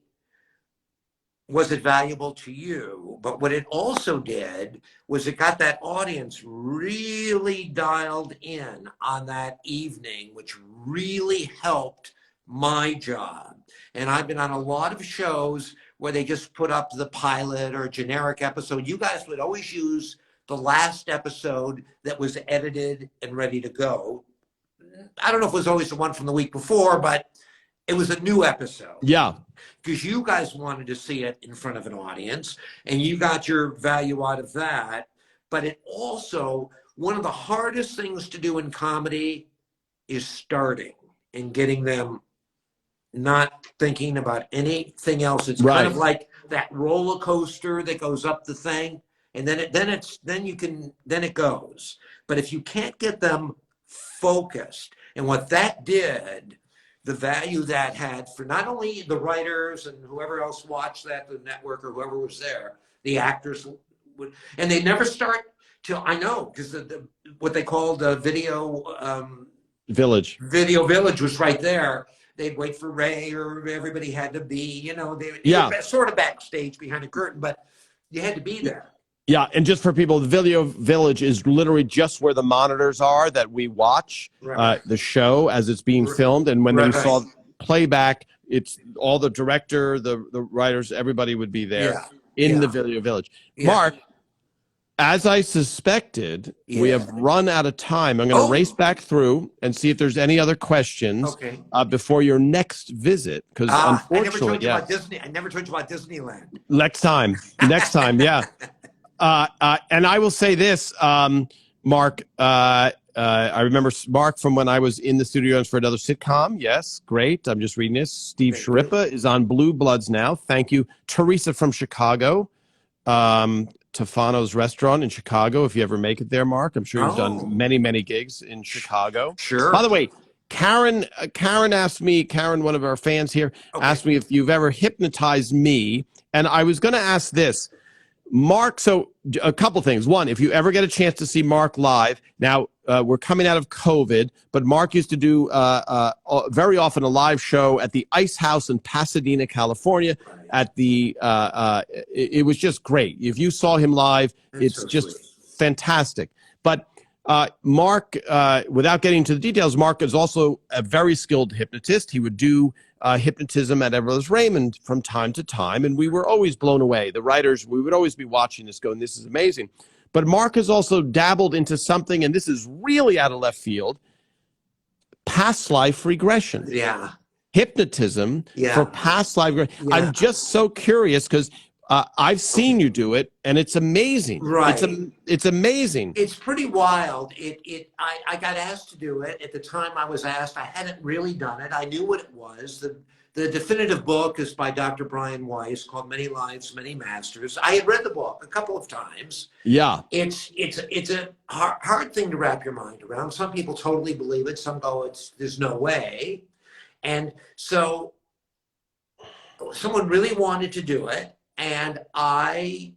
was it valuable to you, but what it also did was it got that audience really dialed in on that evening, which really helped my job. And I've been on a lot of shows where they just put up the pilot or a generic episode. You guys would always use the last episode that was edited and ready to go. I don't know if it was always the one from the week before, but it was a new episode. Yeah. Because you guys wanted to see it in front of an audience, and you got your value out of that. But it also, one of the hardest things to do in comedy is starting and getting them not thinking about anything else. It's kind of like that roller coaster that goes up the thing. And then it goes. But if you can't get them focused, And what that did, the value that had for not only the writers and whoever else watched that, the network or whoever was there, the actors would, and they never start till, I know, because what they called Village. Video Village was right there. They'd wait for Ray, or everybody had to be, you were sort of backstage behind the curtain, but you had to be there. Yeah, and just for people, the Video Village is literally just where the monitors are that we watch the show as it's being filmed. And when we saw playback, it's all the director, the writers, everybody would be there in the Video Village. Mark, as I suspected, we have run out of time. I'm going to race back through and see if there's any other questions before your next visit. Because unfortunately, I never told you about Disneyland. Next time, yeah. And I will say this, Mark. I remember Mark from when I was in the studios for another sitcom. Yes, great. I'm just reading this. Steve Sharippa is on Blue Bloods now. Thank you, Teresa from Chicago. Tofano's Restaurant in Chicago. If you ever make it there, Mark, I'm sure you've done many, many gigs in Chicago. Sure. By the way, Karen asked me, one of our fans here, asked me if you've ever hypnotized me. And I was going to ask this, Mark. So a couple things. One, if you ever get a chance to see Mark live, now we're coming out of COVID, but Mark used to do very often a live show at the Ice House in Pasadena, California. At the it was just great. If you saw him live, it's so just fantastic. But Mark, without getting into the details, Mark is also a very skilled hypnotist. He would do hypnotism at Everybody Loves Raymond from time to time, and we were always blown away. The writers, we would always be watching this going, this is amazing. But Mark has also dabbled into something, and this is really out of left field, past life regression. Yeah. Hypnotism for past life regression. I'm just so curious because I've seen you do it, and it's amazing. Right. It's amazing. It's pretty wild. I got asked to do it. At the time I was asked, I hadn't really done it. I knew what it was. The definitive book is by Dr. Brian Weiss, called Many Lives, Many Masters. I had read the book a couple of times. Yeah. It's a hard thing to wrap your mind around. Some people totally believe it. Some go, there's no way. And so someone really wanted to do it, and I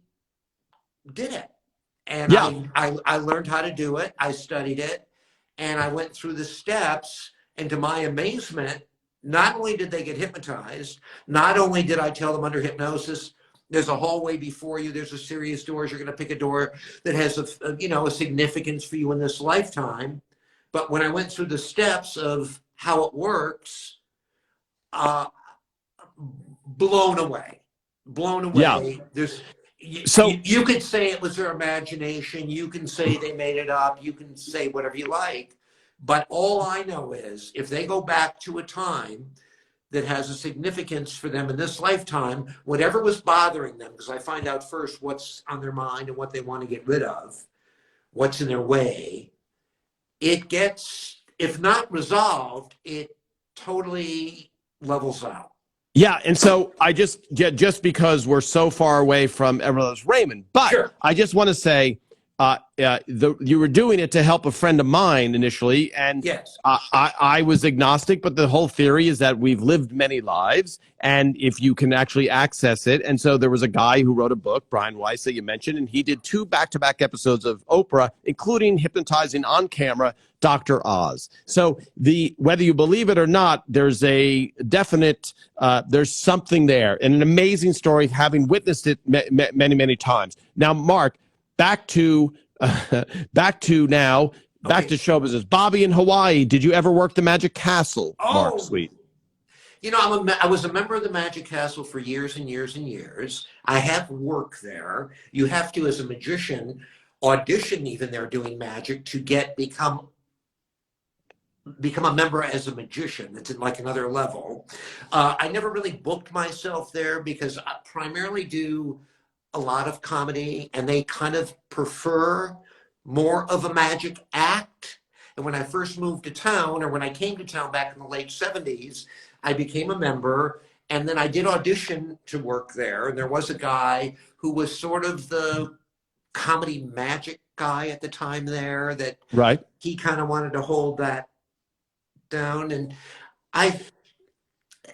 did it. And I learned how to do it. I studied it, and I went through the steps. And to my amazement, not only did they get hypnotized, not only did I tell them under hypnosis, there's a hallway before you, there's a series of doors, you're going to pick a door that has a significance for you in this lifetime. But when I went through the steps of how it works, blown away. Yeah. You could say it was their imagination. You can say they made it up. You can say whatever you like. But all I know is if they go back to a time that has a significance for them in this lifetime, whatever was bothering them, because I find out first what's on their mind and what they want to get rid of, what's in their way, it gets, if not resolved, it totally levels out. Yeah, and so I just because we're so far away from Everybody Loves Raymond, but I just want to say you were doing it to help a friend of mine initially, and I was agnostic, but the whole theory is that we've lived many lives, and if you can actually access it. And so there was a guy who wrote a book, Brian Weiss, that you mentioned, and he did 2 back-to-back episodes of Oprah, including hypnotizing on camera Dr. Oz. So whether you believe it or not, there's a definite, there's something there, and an amazing story, having witnessed it many, many times. Now, Mark, back to show business. Bobby in Hawaii, did you ever work the Magic Castle, Mark Sweet? I was a member of the Magic Castle for years and years and years. I have worked there. You have to, as a magician, audition even there doing magic to become a member as a magician. It's like another level. I never really booked myself there because I primarily do a lot of comedy, and they kind of prefer more of a magic act. And when I first moved to town, or when I came to town back in the late 70s, I became a member, and then I did audition to work there. And there was a guy who was sort of the comedy magic guy at the time there, that he kind of wanted to hold that down, and I.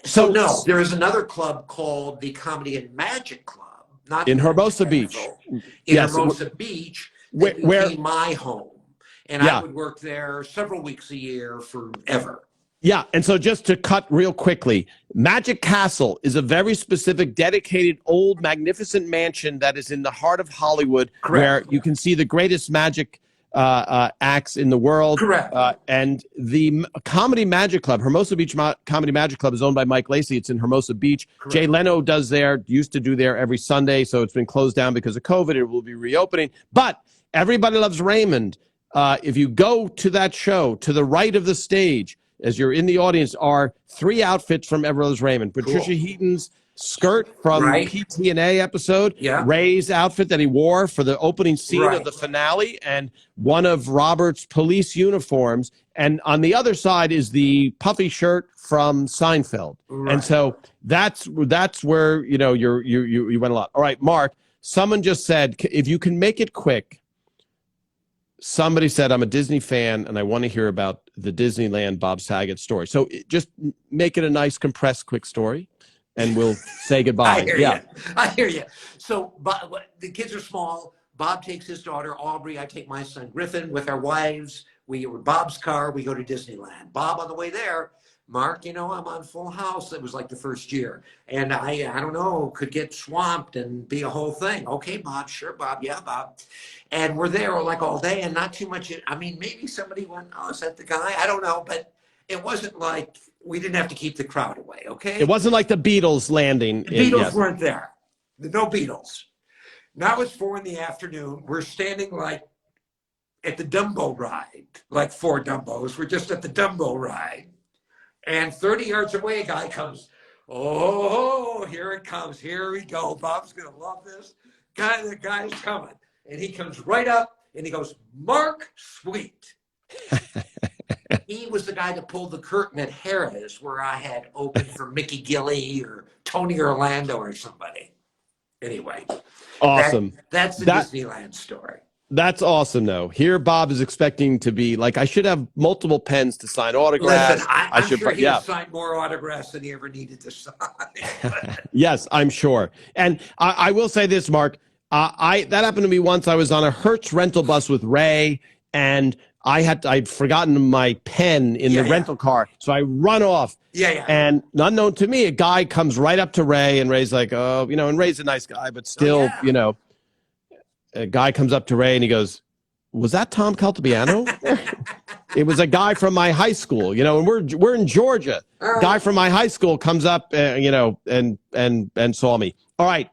So no, there is another club called the Comedy and Magic Club, not in the Hermosa Magic Beach. Castle, in Yes. Hermosa Beach, that became my home, and I would work there several weeks a year forever. Yeah, and so just to cut real quickly, Magic Castle is a very specific, dedicated, old, magnificent mansion that is in the heart of Hollywood, where you can see the greatest magic acts in the world. Correct. And the Comedy Magic Club, Hermosa Beach Comedy Magic Club, is owned by Mike Lacey. It's in Hermosa Beach. Correct. Jay Leno used to do there every Sunday, so it's been closed down because of COVID. It will be reopening. But Everybody Loves Raymond. If you go to that show, to the right of the stage, as you're in the audience, are 3 outfits from Everybody Loves Raymond. Patricia Heaton's skirt from PTNA episode, Ray's outfit that he wore for the opening scene of the finale, and one of Robert's police uniforms. And on the other side is the puffy shirt from Seinfeld. And so that's where, you know, you went a lot. All right, Mark, someone just said, if you can make it quick. Somebody said, I'm a Disney fan and I want to hear about the Disneyland Bob Saget story. So just make it a nice, compressed, quick story and we'll say goodbye. I hear you. So the kids are small. Bob takes his daughter, Aubrey. I take my son, Griffin, with our wives. We were Bob's car. We go to Disneyland. Bob, on the way there, Mark, you know, I'm on Full House. It was like the first year. And I don't know, could get swamped and be a whole thing. Okay, Bob, sure, Bob. Yeah, Bob. And we're there like all day and not too much. I mean, maybe somebody went, oh, is that the guy? I don't know. But it wasn't like we didn't have to keep the crowd away, okay? It wasn't like the Beatles landing. The Beatles weren't there. No Beatles. Now it's 4 PM. We're standing like at the Dumbo ride, like 4 Dumbos. We're just at the Dumbo ride. And 30 yards away, a guy comes. Oh, here it comes. Here we go. Bob's going to love this. The guy's coming. And he comes right up and he goes, Mark Sweet. He was the guy that pulled the curtain at Harrah's where I had opened for Mickey Gilley or Tony Orlando or somebody. Anyway. Awesome. That's the Disneyland story. That's awesome, though. Here, Bob is expecting to be like, I should have multiple pens to sign autographs. Listen, I'm sure he signed more autographs than he ever needed to sign. Yes, I'm sure. And I will say this, Mark. That happened to me once. I was on a Hertz rental bus with Ray, and I'd forgotten my pen in the rental car, so I run off. And unknown to me, a guy comes right up to Ray, and Ray's like, oh, you know, and Ray's a nice guy, but still, you know. A guy comes up to Ray and he goes, was that Tom Caltabiano? It was a guy from my high school, you know, and we're in Georgia. Guy from my high school comes up, you know, and saw me. All right,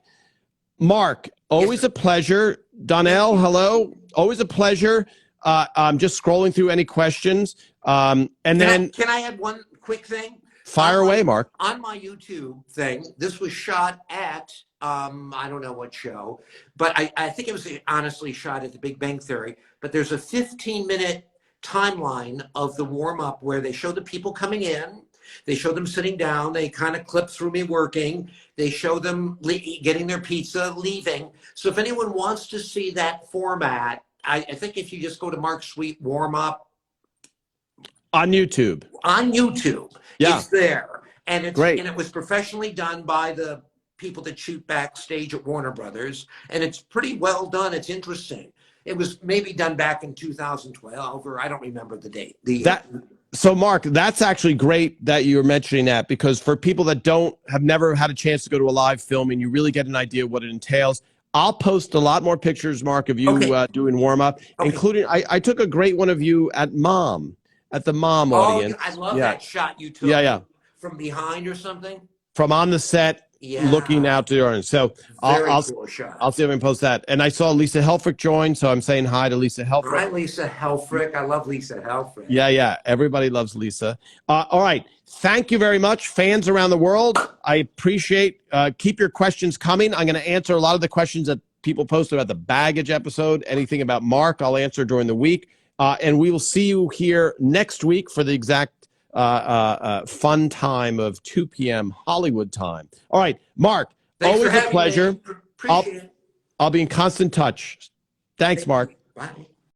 Mark, always a pleasure. Donnell, hello. Always a pleasure. I'm just scrolling through any questions. Can I add one quick thing? Fire away, Mark. On my YouTube thing, this was shot at, I don't know what show, but I think it was honestly shot at the Big Bang Theory, but there's a 15-minute timeline of the warm-up where they show the people coming in, they show them sitting down, they kind of clip through me working, they show them getting their pizza, leaving. So if anyone wants to see that format, I think if you just go to Mark Sweet warm-up. On YouTube. It's there. And it's great. And it was professionally done by the people that shoot backstage at Warner Brothers, and it's pretty well done. It's interesting. It was maybe done back in 2012, or I don't remember the date. So, Mark, that's actually great that you're mentioning that, because for people that have never had a chance to go to a live filming, you really get an idea of what it entails. I'll post a lot more pictures, Mark, of you doing warm-up, including I took a great one of you at the Mom audience. I love that shot you took from behind or something. From on the set. Looking out to the audience. So I'll see if I can post that. And I saw Lisa Helfrich join, so I'm saying hi to Lisa Helfrich. Hi, Lisa Helfrich. I love Lisa Helfrich. Yeah. Everybody loves Lisa. All right. Thank you very much, fans around the world. I appreciate. Keep your questions coming. I'm going to answer a lot of the questions that people posted about the baggage episode. Anything about Mark, I'll answer during the week. And we will see you here next week for the exact fun time of 2 p.m. Hollywood time. All right, Mark, always a pleasure. Appreciate it. I'll be in constant touch. Thanks, Mark. Bye.